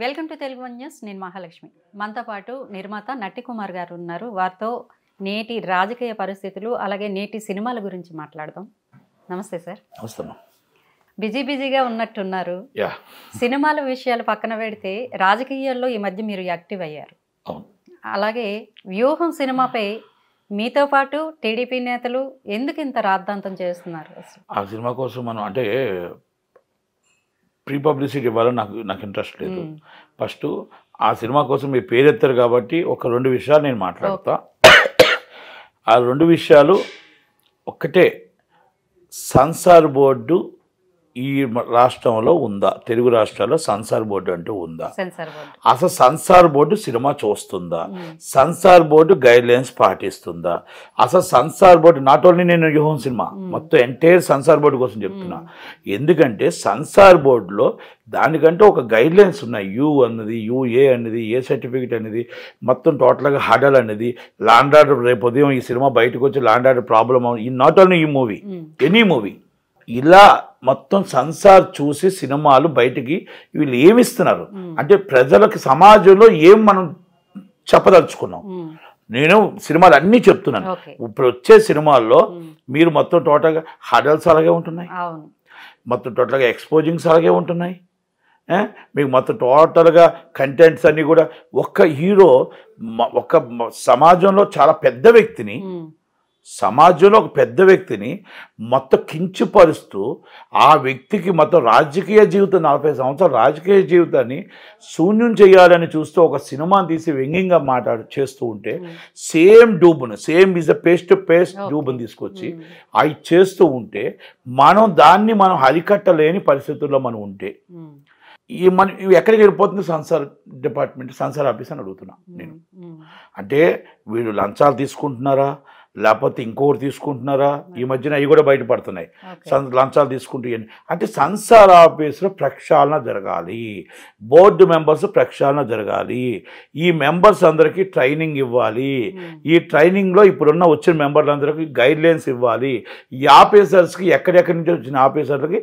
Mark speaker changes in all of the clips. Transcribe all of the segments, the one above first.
Speaker 1: Welcome to Telugu one news. నేను మహాలక్ష్మి. మనతో పాటు నిర్మాత నట్టి కుమార్ గారు ఉన్నారు. వారితో నేటి రాజకీయ పరిస్థితులు అలాగే నేటి సినిమాల గురించి మాట్లాడదాం. నమస్తే సార్.
Speaker 2: నమస్తే.
Speaker 1: బిజీగా ఉన్నట్టున్నారు. సినిమాల విషయాలు పక్కన పెడితే రాజకీయాల్లో ఈ మధ్య మీరు యాక్టివ్ అయ్యారు. అలాగే వ్యూహం సినిమాపై మీతో పాటు టీడీపీ నేతలు ఎందుకు ఇంత రాద్ధాంతం చేస్తున్నారు?
Speaker 2: ఆ సినిమా కోసం మనం అంటే ప్రీ పబ్లిసిటీ ఇవ్వాలని నాకు ఇంట్రెస్ట్ లేదు. ఫస్ట్ ఆ సినిమా కోసం మీ పేరెత్తారు కాబట్టి ఒక 2 విషయాలు నేను మాట్లాడతా. ఆ 2 విషయాలు ఒక్కటే, సెన్సార్ బోర్డు ఈ రాష్ట్రంలో ఉందా? తెలుగు రాష్ట్రాల్లో సెన్సార్ బోర్డు అంటూ ఉందా? అసలు సెన్సార్ బోర్డు సినిమా చూస్తుందా? సెన్సార్ బోర్డు గైడ్ లైన్స్ పాటిస్తుందా? అసలు సెన్సార్ బోర్డు నాట్ ఓన్లీ నేను వ్యూహం సినిమా మొత్తం ఎంటైర్ సెన్సార్ బోర్డు కోసం చెప్తున్నా. ఎందుకంటే సెన్సార్ బోర్డులో దానికంటే ఒక గైడ్ లైన్స్ ఉన్నాయి. యూ అన్నది, యూఏ అనేది, ఏ సర్టిఫికేట్ అనేది, మొత్తం టోటల్గా హడల్ అనేది, లాండ్ ఆర్డర్. రేపు ఉదయం ఈ సినిమా బయటకు వచ్చి లాండ్ ఆర్డర్ ప్రాబ్లం ఈ నాట్ ఓన్లీ ఈ మూవీ, ఎనీ మూవీ, ఇలా మొత్తం సెన్సార్ చూసి సినిమాలు బయటికి వీళ్ళు ఏమిస్తున్నారు అంటే ప్రజలకు సమాజంలో ఏం మనం చెప్పదలుచుకున్నాం. నేను సినిమాలు అన్నీ చెప్తున్నాను. ఇప్పుడు వచ్చే సినిమాల్లో మీరు మొత్తం టోటల్గా హడల్స్ అలాగే ఉంటున్నాయి, మొత్తం టోటల్గా ఎక్స్పోజింగ్స్ అలాగే ఉంటున్నాయి. మీకు మొత్తం టోటల్గా కంటెంట్స్ అన్నీ కూడా ఒక్క హీరో ఒక సమాజంలో చాలా పెద్ద వ్యక్తిని, సమాజంలో ఒక పెద్ద వ్యక్తిని మొత్తం కించపరుస్తూ ఆ వ్యక్తికి మొత్తం రాజకీయ జీవితం 40 సంవత్సరాల రాజకీయ జీవితాన్ని శూన్యం చేయాలని చూస్తూ ఒక సినిమాని తీసి వ్యంగ్యంగా చేస్తూ ఉంటే సేమ్ డూబును, same is a paste to paste డూబుని తీసుకొచ్చి అవి చేస్తూ ఉంటే దాన్ని మనం హరికట్టలేని పరిస్థితుల్లో మనం ఉంటే మనం ఎక్కడికి వెళ్ళిపోతుంది? సెన్సార్ డిపార్ట్మెంట్, సెన్సార్ ఆఫీస్ అని అడుగుతున్నా నేను. అంటే వీళ్ళు లంచాలు తీసుకుంటున్నారా లేకపోతే ఇంకొకటి తీసుకుంటున్నారా? ఈ మధ్యన అవి కూడా బయటపడుతున్నాయి, లంచాలు తీసుకుంటూ. అంటే సెన్సార్ ఆఫీసులో ప్రక్షాళన జరగాలి, బోర్డు మెంబర్స్ ప్రక్షాళన జరగాలి, ఈ మెంబర్స్ అందరికీ ట్రైనింగ్ ఇవ్వాలి, ఈ ట్రైనింగ్లో ఇప్పుడున్న వచ్చిన మెంబర్లందరికీ గైడ్ లైన్స్ ఇవ్వాలి. ఈ ఆఫీసర్స్కి ఎక్కడెక్కడి నుంచి వచ్చిన ఆఫీసర్లకి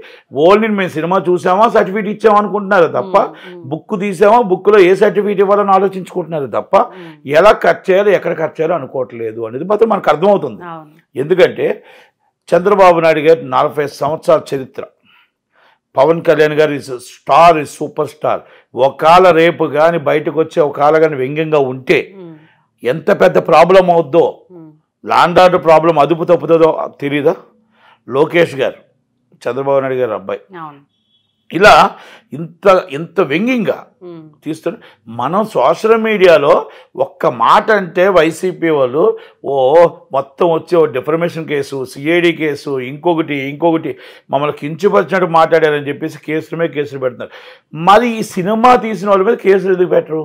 Speaker 2: ఓన్లీ మేము సినిమా చూసామా సర్టిఫికేట్ ఇచ్చామా అనుకుంటున్నారు తప్ప, బుక్ తీసామా బుక్లో ఏ సర్టిఫికేట్ ఇవ్వాలని ఆలోచించుకుంటున్నారు తప్ప ఎలా కట్ చేయాలో ఎక్కడ కట్ చేయాలో అనుకోవట్లేదు అనేది మాత్రం మనకు అర్థమవుతుంది. ఎందుకంటే చంద్రబాబు నాయుడు గారి 40 సంవత్సరాల చరిత్ర, పవన్ కళ్యాణ్ గారు స్టార్, సూపర్ స్టార్. ఒకవేళ రేపు కానీ బయటకు వచ్చే ఒకవేళ కానీ వ్యంగ్యంగా ఉంటే ఎంత పెద్ద ప్రాబ్లం అవుద్దో, లాండ్ ఆర్డర్ ప్రాబ్లం అదుపు తప్పుతుందో తెలీదా? లోకేష్ గారు, చంద్రబాబు నాయుడు గారు అబ్బాయి, ఇలా ఇంత వ్యంగ్యంగా తీస్తున్నారు. మనం సోషల్ మీడియాలో ఒక్క మాట అంటే వైసీపీ వాళ్ళు మొత్తం వచ్చే డిఫర్మేషన్ కేసు, సిఐడి కేసు, ఇంకొకటి మమ్మల్ని కించపరిచినట్టు మాట్లాడారని చెప్పేసి కేసులు పెడుతున్నారు. మరి ఈ సినిమా తీసిన వాళ్ళ మీద కేసులు ఎందుకు పెట్టరు?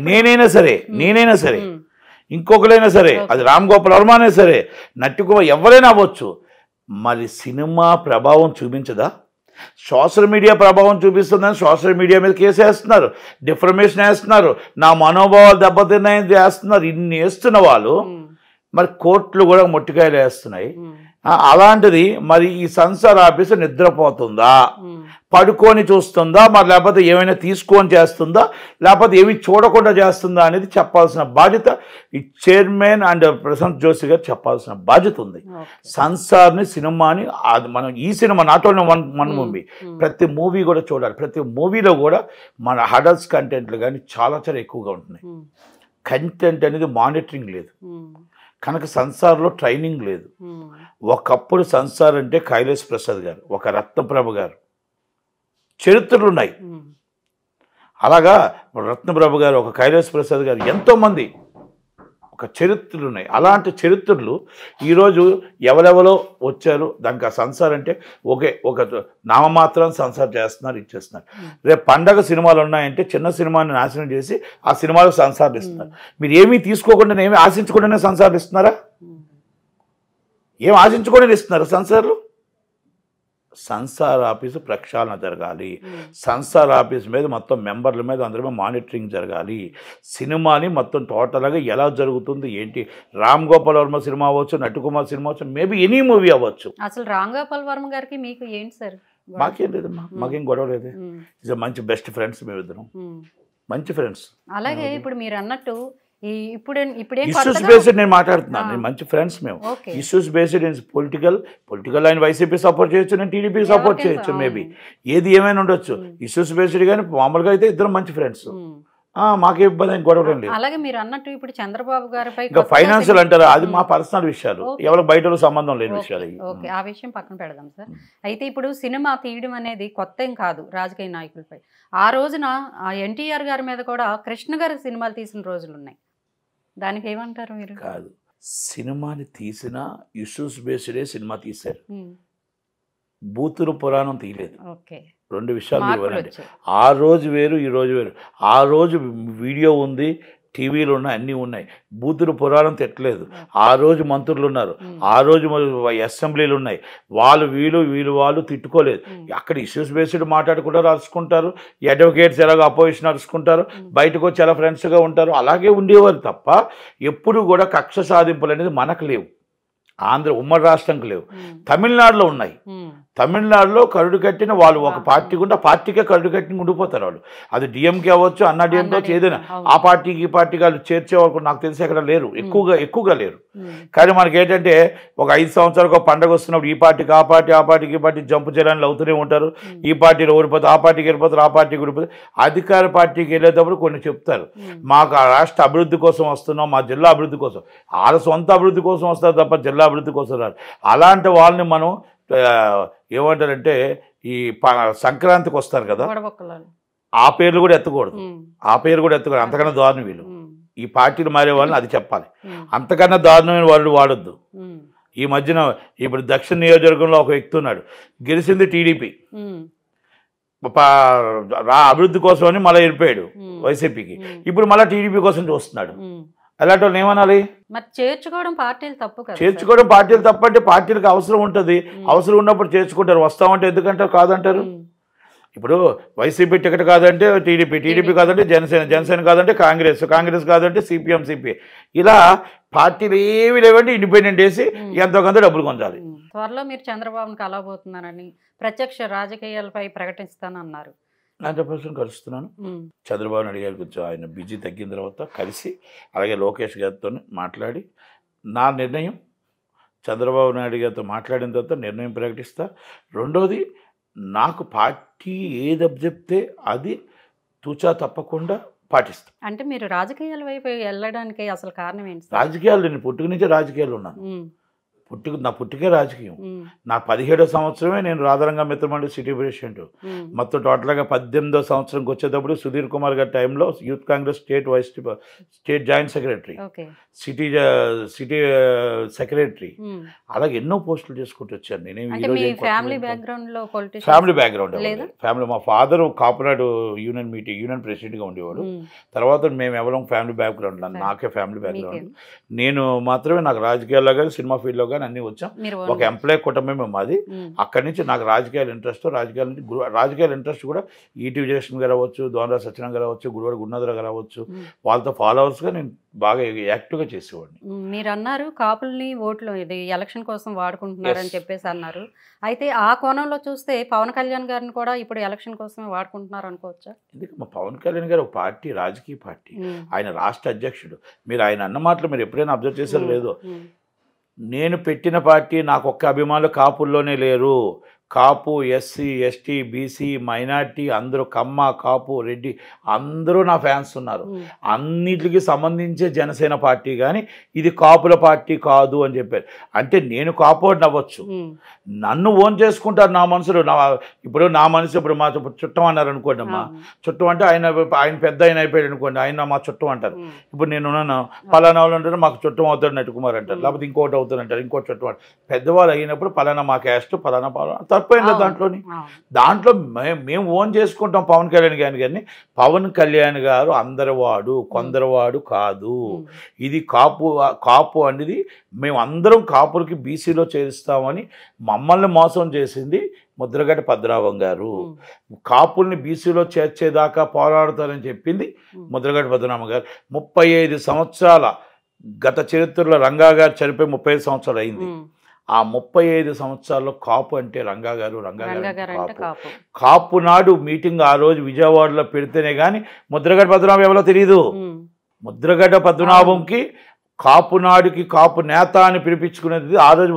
Speaker 2: నేనైనా సరే ఇంకొకరైనా సరే, అది రామ్ గోపాల్ వర్మ అయినా సరే, నట్టి కుమార్ ఎవరైనా అవ్వచ్చు, మరి సినిమా ప్రభావం చూపించదా? సోషల్ మీడియా ప్రభావం చూపిస్తుందని సోషల్ మీడియా మీద కేసు వేస్తున్నారు, డిఫర్మేషన్ వేస్తున్నారు, నా మనోభావాలు దెబ్బతిన్నాయని వేస్తున్నారు. ఇన్ని వేస్తున్న వాళ్ళు మరి కోర్టులు కూడా మొట్టికాయలు వేస్తున్నాయి. అలాంటిది మరి ఈ సెన్సార్ ఆఫీసు నిద్రపోతుందా, పడుకొని చూస్తుందా, మరి లేకపోతే ఏమైనా తీసుకొని చేస్తుందా, లేకపోతే ఏమి చూడకుండా చేస్తుందా అనేది చెప్పాల్సిన బాధ్యత ఈ చైర్మన్ అండ్ ప్రశాంత్ జోషి గారు చెప్పాల్సిన బాధ్యత ఉంది. సెన్సార్ని, సినిమాని, మనం ఈ cinema not only one movie, ప్రతి మూవీ కూడా చూడాలి. ప్రతి మూవీలో కూడా మన అడల్ట్స్ కంటెంట్లు కానీ చాలా ఎక్కువగా ఉంటున్నాయి. కంటెంట్ అనేది మానిటరింగ్ లేదు కనుక సెన్సార్లో ట్రైనింగ్ లేదు. ఒకప్పుడు సెన్సార్ అంటే కైలాస్ ప్రసాద్ గారు, ఒక రత్నప్రభ గారు చరిత్రలు ఉన్నాయి. అలాగా రత్నప్రభ గారు, ఒక కైలాస్ ప్రసాద్ గారు, ఎంతోమంది ఒక చరిత్రలు ఉన్నాయి. అలాంటి చరిత్రలు ఈరోజు ఎవరెవరో వచ్చారు. దానికి ఆ సెన్సార్ అంటే ఒక నామమాత్రం సెన్సార్ చేస్తున్నారు, ఇచ్చేస్తున్నారు. రేపు పండగ సినిమాలు ఉన్నాయంటే చిన్న సినిమాని నాశనం చేసి ఆ సినిమాలకు సెన్సార్లు ఇస్తున్నారు. మీరు ఏమీ తీసుకోకుండా, ఏమీ ఆశించకుండానే సెన్సార్లు ఇస్తున్నారా? ఏం ఆశించకుండా ఇస్తున్నారు సెన్సార్లు? సెన్సార్ ఆఫీసు ప్రక్షాళన జరగాలి. సెన్సార్ ఆఫీస్ మీద మొత్తం మెంబర్ల మీద అందరి మీద మానిటరింగ్ జరగాలి. సినిమాని మొత్తం టోటల్గా ఎలా జరుగుతుంది ఏంటి, రామ్ గోపాల్ వర్మ సినిమా అవ్వచ్చు, నటి కుమార్ సినిమా అవ్వచ్చు, మేబీ ఎనీ మూవీ అవ్వచ్చు.
Speaker 1: అసలు రామ్ గోపాల్ వర్మ గారికి మీకు ఏంటి సార్?
Speaker 2: మాకేం లేదమ్మా, మాకేం గొడవ లేదు. ఇస్ మంచి బెస్ట్ ఫ్రెండ్స్ మేమిద్దరం, మంచి ఫ్రెండ్స్.
Speaker 1: అలాగే ఇప్పుడు మీరు అన్నట్టు
Speaker 2: ఇష్యూస్ బేస్డ్ నేను మాట్లాడుతున్నాను, నేను మంచి ఫ్రెండ్స్ మేము. ఇష్యూస్ బేస్డ్ పొలిటికల్ ఆయన వైసీపీ సపోర్ట్ చేయొచ్చు, నేను టీడీపీకి సపోర్ట్ చేయొచ్చు, మేబీ ఏది ఏమైనా ఉండొచ్చు. ఇష్యూస్ బేస్డ్ కానీ మామూలుగా అయితే ఇద్దరం మంచి ఫ్రెండ్స్, మాకే ఇబ్బంది గొడవ లేదు.
Speaker 1: అలాగే మీరు అన్నట్టు ఇప్పుడు చంద్రబాబు గారిపై
Speaker 2: ఇంకా ఫైనాన్షియల్ అంటారా, అది మా పర్సనల్ విషయాలు, ఎవరు బయట సంబంధం లేని విషయాలు.
Speaker 1: ఓకే, ఆ విషయం పక్కన పెడదాం సార్. అయితే ఇప్పుడు సినిమా తీయడం అనేది కొత్త ఏం కాదు రాజకీయ నాయకులపై. ఆ రోజున ఎన్టీఆర్ గారి మీద కూడా కృష్ణ గారి సినిమాలు తీసిన రోజులు ఉన్నాయి, దానికి ఏమంటారు మీరు?
Speaker 2: కాదు, సినిమాని తీసిన ఇష్యూస్ బేస్డే సినిమా తీశారు, బూతులు పురాణం తీయలేదు.
Speaker 1: ఓకే,
Speaker 2: రెండు విషయాలు ఇవ్వాలండి. ఆ రోజు వేరు, ఈ రోజు వేరు. ఆ రోజు వీడియో ఉంది, టీవీలు ఉన్నాయి, అన్నీ ఉన్నాయి. బూతులు పురాణం తిట్టలేదు. ఆ రోజు మంత్రులు ఉన్నారు, ఆ రోజు అసెంబ్లీలు ఉన్నాయి, వీళ్ళు వాళ్ళు తిట్టుకోలేదు. అక్కడ ఇష్యూస్ బేస్డ్ మాట్లాడుకుంటారు, అరుచుకుంటారు. అడ్వకేట్స్ ఎలాగో అపోజిషన్ అరుచుకుంటారు, బయటకు వచ్చి ఎలా ఫ్రెండ్స్గా ఉంటారు, అలాగే ఉండేవారు తప్ప ఎప్పుడు కూడా కక్ష సాధింపులు అనేది మనకు లేవు. ఉమ్మడి రాష్ట్రంకి లేవు, తమిళనాడులో ఉన్నాయి. తమిళనాడులో కరుడు కట్టిన వాళ్ళు ఒక పార్టీ ఉంటే ఆ పార్టీకే కరుడు కట్టిన ఉండిపోతారు వాళ్ళు. అది డిఎంకే అవ్వచ్చు, అన్నా డిఎంకే అవ్వచ్చు, ఏదైనా. ఆ పార్టీకి ఈ పార్టీకి వాళ్ళు చేర్చే వరకు నాకు తెలిసి అక్కడ లేరు, ఎక్కువగా లేరు. కానీ మనకి ఏంటంటే ఒక 5 సంవత్సరాలకు ఒక పండగ వస్తున్నప్పుడు ఈ పార్టీకి ఆ పార్టీకి ఈ పార్టీ జంపు చేయడానికి అవుతూనే ఉంటారు. ఈ పార్టీలో ఓడిపోతారు, ఆ పార్టీకి వెళ్ళిపోతారు, ఆ పార్టీకి ఓడిపోతారు. అధికార పార్టీకి వెళ్ళేటప్పుడు కొన్ని చెప్తారు, మాకు ఆ రాష్ట్ర అభివృద్ధి కోసం వస్తున్నాం, మా జిల్లా అభివృద్ధి కోసం. వాళ్ళ సొంత అభివృద్ధి కోసం వస్తారు తప్ప జిల్లా అభివృద్ధి కోసం రారు. అలాంటి వాళ్ళని మనం ఏమంటారంటే ఈ సంక్రాంతికి వస్తారు కదా, ఆ పేర్లు కూడా ఎత్తకూడదు, అంతకన్నా దారుణం వీళ్ళు. ఈ పార్టీలు మారే వాళ్ళని అది చెప్పాలి, అంతకన్నా దారుణమైన వాళ్ళు వాడొద్దు. ఈ మధ్యన ఇప్పుడు దక్షిణ నియోజకవర్గంలో ఒక వ్యక్తి ఉన్నాడు, గెలిచింది టీడీపీ, అభివృద్ధి కోసం అని మళ్ళీ వెళ్ళిపోయాడు వైసీపీకి, ఇప్పుడు మళ్ళీ టీడీపీ కోసం చూస్తున్నాడు. అలాంటి వాళ్ళు ఏమనాలి?
Speaker 1: చేర్చుకోవడం పార్టీలు తప్పు కదా.
Speaker 2: చేర్చుకోవడం పార్టీలు తప్పు అంటే పార్టీలకు అవసరం ఉంటుంది, అవసరం ఉన్నప్పుడు చేర్చుకుంటారు. వస్తామంటే ఎందుకంటారు, కాదంటారు. ఇప్పుడు వైసీపీ టికెట్ కాదంటే టీడీపీ కాదంటే జనసేన కాదంటే కాంగ్రెస్ కాదంటే సిపిఎం ఇలా పార్టీలు ఏవి లేవంటే ఇండిపెండెంట్ వేసి ఎంతో కొంత డబ్బులు పొందాలి.
Speaker 1: త్వరలో మీరు చంద్రబాబుని కలవబోతున్నారని ప్రత్యక్ష రాజకీయాలపై ప్రకటిస్తానన్నారు.
Speaker 2: 100% కలుస్తున్నాను. చంద్రబాబు నాయుడు గారి గురించి ఆయన బిజీ తగ్గిన తర్వాత కలిసి, అలాగే లోకేష్ గారితో మాట్లాడి నా నిర్ణయం, చంద్రబాబు నాయుడు గారితో మాట్లాడిన తర్వాత నిర్ణయం ప్రకటిస్తా. రెండోది, నాకు పార్టీ ఏది చెప్తే అది తూచా తప్పకుండా పాటిస్తా.
Speaker 1: అంటే మీరు రాజకీయాల వైపు వెళ్ళడానికి అసలు కారణం ఏంటి?
Speaker 2: రాజకీయాలు, నేను పుట్టుక నుంచే రాజకీయాలు ఉన్నాను. నా పుట్టికే రాజకీయం. నా 17వ సంవత్సరమే నేను రాధారంగ మిత్రమండలి సిటీ ప్రెసిడెంట్. మొత్తం టోటల్గా 18వ సంవత్సరంకి వచ్చేటప్పుడు సుధీర్ కుమార్ గారి టైంలో youth Congress state joint secretary, city secretary, అలాగే ఎన్నో పోస్టులు చేసుకుంటూ వచ్చాను.
Speaker 1: ఫ్యామిలీ బ్యాక్గ్రౌండ్,
Speaker 2: ఫ్యామిలీ మా ఫాదర్ కాపునాడు యూనియన్ ప్రెసిడెంట్గా ఉండేవాడు. తర్వాత మేము ఎవరం ఫ్యామిలీ బ్యాక్గ్రౌండ్, నాకే ఫ్యామిలీ బ్యాక్గ్రౌండ్. నేను మాత్రమే నాకు రాజకీయాల్లో కానీ సినిమా ఫీల్డ్లో కానీ అన్నీ వచ్చాం. ఒక ఎంప్లాయ్ కుటుంబమే మాది. అక్కడి నుంచి నాకు రాజకీయాల ఇంట్రెస్ట్ కూడా ఈటీవీ జగన్ గారు అవ్వచ్చు, దోనరాజు సత్యనారాయణ గారు అవ్వచ్చు, గుడివాడ గురునాథరావు గారు అవ్వచ్చు, వాళ్ళతో ఫాలోవర్స్గా నేను బాగా యాక్టివ్గా చేసేవాడిని.
Speaker 1: మీరు అన్నారు కాపుల్ని ఓట్లు ఇది ఎలక్షన్ కోసం వాడుకుంటున్నారని చెప్పేసి అన్నారు. అయితే ఆ కోణంలో చూస్తే పవన్ కళ్యాణ్ గారిని కూడా ఇప్పుడు ఎలక్షన్ కోసమే వాడుకుంటున్నారు అనుకోవచ్చా?
Speaker 2: ఎందుకు మా పవన్ కళ్యాణ్ గారు ఒక పార్టీ, రాజకీయ పార్టీ, ఆయన రాష్ట్ర అధ్యక్షుడు. మీరు ఆయన అన్న మాటలు మీరు ఎప్పుడైనా అబ్జర్వ్ చేశారో లేదో, నేను పెట్టిన పార్టీ నాకు ఒక్క అభిమానులు కాపుల్లోనే లేరు. కాపు, ఎస్సీ, ఎస్టీ, బీసీ, మైనార్టీ అందరూ, కమ్మ, కాపు, రెడ్డి అందరూ నా ఫ్యాన్స్ ఉన్నారు. అన్నిటికి సంబంధించే జనసేన పార్టీ, కానీ ఇది కాపుల పార్టీ కాదు అని చెప్పారు. అంటే నేను కాపోడిని అవ్వచ్చు, నన్ను ఓన్ చేసుకుంటారు నా మనసులో. ఇప్పుడు నా మనసు, ఇప్పుడు మా చుట్టం అన్నారు అనుకోండి అమ్మా, చుట్టం అంటే ఆయన పెద్ద ఆయన అయిపోయాడు అనుకోండి, ఆయన మా చుట్టం అంటారు. ఇప్పుడు నేను పలానా వాళ్ళు అంటారు, మాకు చుట్టం అవుతాడు నటుకుమార్ అంటారు, లేకపోతే ఇంకోటి అవుతుంది అంటారు, ఇంకోటి చుట్టం అంటారు. పెద్దవాళ్ళు అయినప్పుడు పలానా మా క్యాస్ట్, పలానా తప్పైందా దాంట్లో మేము ఓన్ చేసుకుంటాం పవన్ కళ్యాణ్ గారిని. పవన్ కళ్యాణ్ గారు అందరివాడు, కొందరివాడు కాదు. ఇది కాపు అనేది మేము అందరం కాపులకి బీసీలో చేరుస్తామని మమ్మల్ని మోసం చేసింది ముద్రగడ్డ పద్మనాభం గారు. కాపుల్ని బీసీలో చేర్చేదాకా పోరాడతారని చెప్పింది ముద్రగడ్డ పద్మనాభం గారు. 35 సంవత్సరాల గత చరిత్రలో రంగా గారు చనిపోయి 35 సంవత్సరాలు అయింది. ఆ 35 సంవత్సరాల్లో కాపు అంటే రంగా గారు
Speaker 1: కాపు.
Speaker 2: కాపు నాడు మీటింగ్ ఆ రోజు విజయవాడలో పెడితేనే కానీ ముద్రగడ్డ పద్మనాభం ఎవరో తెలియదు. ముద్రగడ్డ పద్మనాభంకి కాపు నాడుకి కాపు నేత అని పిలిపించుకునేది ఆ రోజు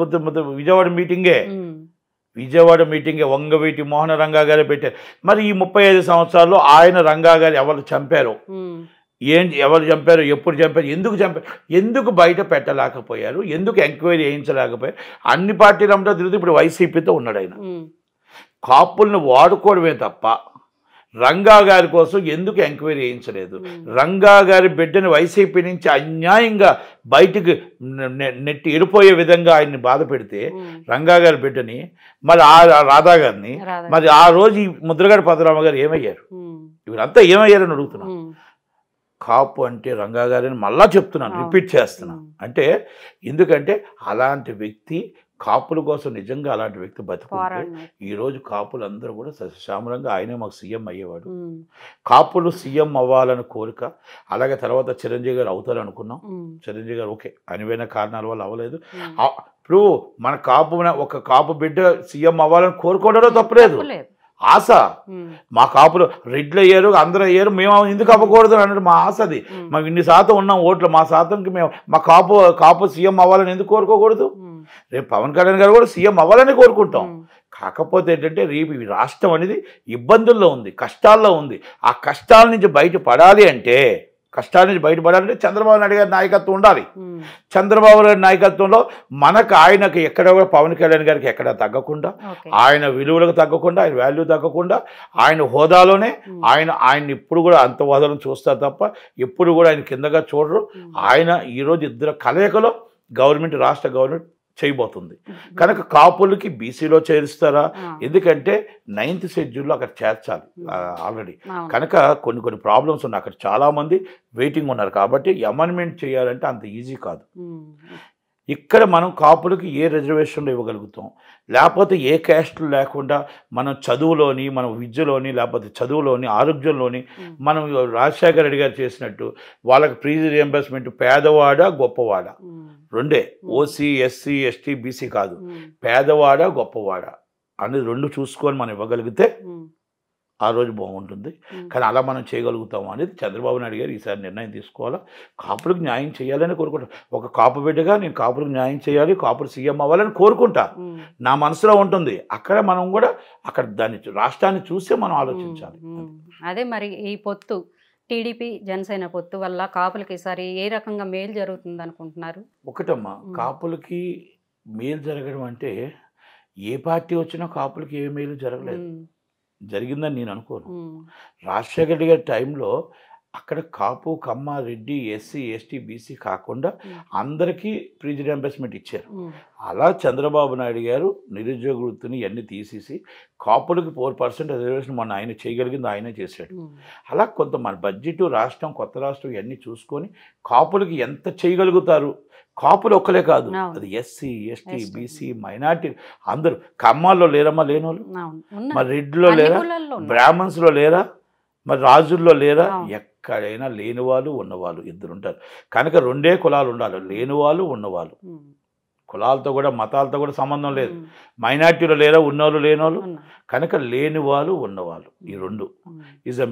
Speaker 2: విజయవాడ మీటింగే వంగవీటి మోహన రంగా గారే పెట్టారు. మరి ఈ 35 సంవత్సరాల్లో ఆయన రంగా గారు ఎవరు చంపారు, ఎవరు చంపారు, ఎప్పుడు చంపారు, ఎందుకు బయట పెట్టలేకపోయారు, ఎందుకు ఎంక్వైరీ చేయించలేకపోయారు? అన్ని పార్టీలు అంతా తిరుగుతూ ఇప్పుడు వైసీపీతో ఉన్నాడు ఆయన. కాపుల్ని వాడుకోవడమే తప్ప రంగా గారి కోసం ఎందుకు ఎంక్వైరీ చేయించలేదు? రంగా గారి బిడ్డని వైసీపీ నుంచి అన్యాయంగా బయటికి నెట్టి వెళ్ళిపోయే విధంగా ఆయన్ని బాధ పెడితే రంగా గారి బిడ్డని, మరి ఆ రాధా గారిని, మరి ఆ రోజు ఈ ముద్రగడ్డ పద్మనాభం గారు ఏమయ్యారు? వీళ్ళంతా ఏమయ్యారని అడుగుతున్నాను. కాపు అంటే రంగా గారిని మళ్ళా చెప్తున్నాను, రిపీట్ చేస్తున్నాను. అంటే ఎందుకంటే అలాంటి వ్యక్తి కాపుల కోసం నిజంగా అలాంటి వ్యక్తి బతుకుంటే ఈరోజు కాపులు అందరూ కూడా సస్యశ్యామలంగా ఆయనే మాకు సీఎం అయ్యేవాడు. కాపులు సీఎం అవ్వాలని కోరిక, అలాగే తర్వాత చిరంజీవి గారు అవుతారనుకున్నాం. చిరంజీవి గారు ఓకే అనువైన కారణాల వల్ల అవ్వలేదు. ఇప్పుడు మన ఒక కాపు బిడ్డ సీఎం అవ్వాలని కోరుకోవడంలో తప్పలేదు. ఆశ, మా కాపులు రెడ్లు అయ్యారు, అందరూ అయ్యారు, మేము ఎందుకు అవ్వకూడదు అన్నట్టు మా ఆశ. అది మేము ఇన్ని శాతం ఉన్నాం ఓట్లు, మా శాతంకి మేము మా కాపు సీఎం అవ్వాలని ఎందుకు కోరుకోకూడదు? రేపు పవన్ కళ్యాణ్ గారు కూడా సీఎం అవ్వాలని కోరుకుంటాం. కాకపోతే ఏంటంటే రేపు ఈ రాష్ట్రం అనేది ఇబ్బందుల్లో ఉంది, కష్టాల్లో ఉంది. ఆ కష్టాల నుంచి బయటపడాలి అంటే చంద్రబాబు నాయుడు గారి నాయకత్వం ఉండాలి. చంద్రబాబు నాయుడు నాయకత్వంలో ఆయనకి ఎక్కడ కూడా పవన్ కళ్యాణ్ గారికి ఎక్కడ తగ్గకుండా, ఆయన విలువలకు తగ్గకుండా, ఆయన వాల్యూ తగ్గకుండా, ఆయన హోదాలోనే ఆయన ఇప్పుడు కూడా అంత హోదాలను చూస్తారు తప్ప ఎప్పుడు కూడా ఆయన కిందగా చూడరు. ఆయన ఈరోజు ఇద్దరు కలయికలో రాష్ట్ర గవర్నమెంట్ చేయబోతుంది. కనుక కాపులకి బీసీలో చేరుస్తారా? ఎందుకంటే 9th షెడ్యూల్లో అక్కడ చేర్చాలి ఆల్రెడీ. కనుక కొన్ని ప్రాబ్లమ్స్ ఉన్నాయి, అక్కడ చాలామంది వెయిటింగ్ ఉన్నారు. కాబట్టి అమెండ్మెంట్ చేయాలంటే అంత ఈజీ కాదు. ఇక్కడ మనం కాపులకి ఏ రిజర్వేషన్లు ఇవ్వగలుగుతాం, లేకపోతే ఏ క్యాస్ట్లు లేకుండా మనం చదువులోని, మనం విద్యలోని, లేకపోతే చదువులోని, ఆరోగ్యంలోని మనం రాజశేఖర రెడ్డి గారు చేసినట్టు వాళ్ళకి ఫీజు రియంబర్స్మెంట్ పేదవాడా గొప్పవాడా రెండే, ఓసీ ఎస్సీ ఎస్టీ బీసీ కాదు, పేదవాడా గొప్పవాడా అనేది రెండు చూసుకొని మనం ఇవ్వగలిగితే ఆ రోజు బాగుంటుంది. కానీ అలా మనం చేయగలుగుతాము అనేది చంద్రబాబు నాయుడు గారు ఈసారి నిర్ణయం తీసుకోవాలా. కాపులకు న్యాయం చేయాలని కోరుకుంటాను. ఒక కాపు బిడ్డగా నేను కాపులకు న్యాయం చేయాలి, కాపులు సీఎం అవ్వాలని కోరుకుంటా, నా మనసులో ఉంటుంది. అక్కడ మనం కూడా దాన్ని రాష్ట్రాన్ని చూసే మనం ఆలోచించాలి.
Speaker 1: అదే మరి ఈ పొత్తు టీడీపీ జనసేన పొత్తు వల్ల కాపులకి ఈసారి ఏ రకంగా మేలు జరుగుతుంది అనుకుంటున్నారు?
Speaker 2: ఒకటమ్మా, కాపులకి మేలు జరగడం అంటే ఏ పార్టీ వచ్చినా కాపులకి ఏ మేలు జరగలేదు, జరిగిందని నేను అనుకోను. రాజశేఖర రెడ్డి గారి టైంలో అక్కడ కాపు కమ్మ రెడ్డి ఎస్సీ ఎస్టీ బీసీ కాకుండా అందరికీ ఫీజు రియంబర్స్మెంట్ ఇచ్చారు. అలా చంద్రబాబు నాయుడు గారు నిరుద్యోగ వృత్తిని ఇవన్నీ తీసేసి కాపులకి 4% రిజర్వేషన్ మొన్న ఆయన చేయగలిగింది ఆయనే చేశాడు. అలా కొంత మన బడ్జెట్ రాష్ట్రం కొత్త రాష్ట్రం ఇవన్నీ చూసుకొని కాపులకి ఎంత చేయగలుగుతారు, కాపులు ఒక్కలే కాదు, అది ఎస్సీ ఎస్టీ బీసీ మైనార్టీ అందరూ. కమ్మాల్లో లేరమ్మా లేనోళ్ళు, మరి రెడ్డిలో లేరా, బ్రాహ్మణ్స్లో లేరా, మరి రాజుల్లో లేరా? ఎక్కడైనా లేనివాళ్ళు ఉన్నవాళ్ళు ఇద్దరు ఉంటారు. కనుక రెండే కులాలు ఉండాలి, లేనివాళ్ళు ఉన్నవాళ్ళు. కులాలతో కూడా మతాలతో కూడా సంబంధం లేదు. మైనార్టీలో లేరా, ఉన్నోళ్ళు లేనోళ్ళు. కనుక లేనివాళ్ళు ఉన్నవాళ్ళు ఈ రెండు ఈజ్ అ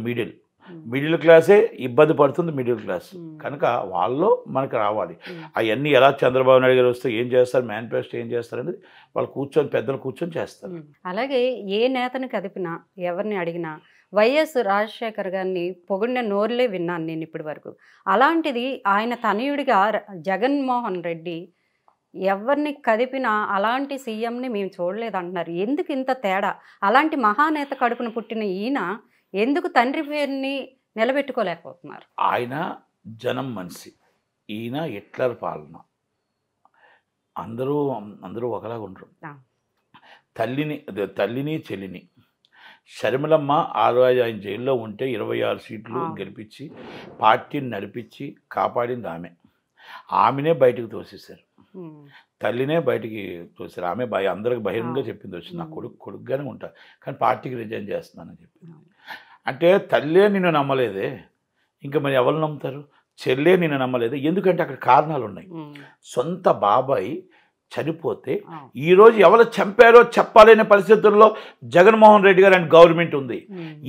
Speaker 2: మిడిల్ క్లాసే ఇబ్బంది పడుతుంది, మిడిల్ క్లాస్. కనుక వాళ్ళు మనకు రావాలి. అవన్నీ ఎలా చంద్రబాబు నాయుడు గారు వస్తే ఏం చేస్తారు, మేనిఫెస్టో ఏం చేస్తారు అనేది వాళ్ళు పెద్దలు కూర్చొని చేస్తారు.
Speaker 1: అలాగే ఏ నేతని కదిపినా ఎవరిని అడిగినా వైఎస్ రాజశేఖర్ గారిని పొగిడిన నోరులే విన్నాను నేను ఇప్పటి వరకు. అలాంటిది ఆయన తనయుడిగా జగన్మోహన్ రెడ్డి ఎవరిని కదిపినా అలాంటి సీఎంని మేము చూడలేదు అంటున్నారు. ఎందుకు ఇంత తేడా? అలాంటి మహానేత కడుపున పుట్టిన ఈయన ఎందుకు తండ్రి పేరుని నిలబెట్టుకోలేకపోతున్నారు?
Speaker 2: ఆయన జనం మనిషి, ఈయన హిట్లర్ పాలన. అందరూ ఒకలాగా ఉంటారు. తల్లిని చెల్లిని షర్మిలమ్మ ఆ రోజు ఆయన జైల్లో ఉంటే 26 సీట్లు గెలిపించి పార్టీని నడిపించి కాపాడింది ఆమెనే బయటకు తోసేశారు. తల్లినే బయటికి తోసారు. ఆమె అందరికి బహిరంగంగా చెప్పింది, వచ్చింది నా కొడుకుగానే ఉంటా కానీ పార్టీకి రిజైన్ చేస్తున్నానని చెప్పింది. అంటే తల్లే నిన్ను నమ్మలేదే, ఇంకా మరి ఎవరు నమ్ముతారు? చెల్లే నిన్ను నమ్మలేదు. ఎందుకంటే అక్కడ కారణాలు ఉన్నాయి. సొంత బాబాయ్ చనిపోతే ఈరోజు ఎవరు చంపారో చెప్పాలనే పరిస్థితుల్లో జగన్మోహన్ రెడ్డి గారు అండ్ గవర్నమెంట్ ఉంది.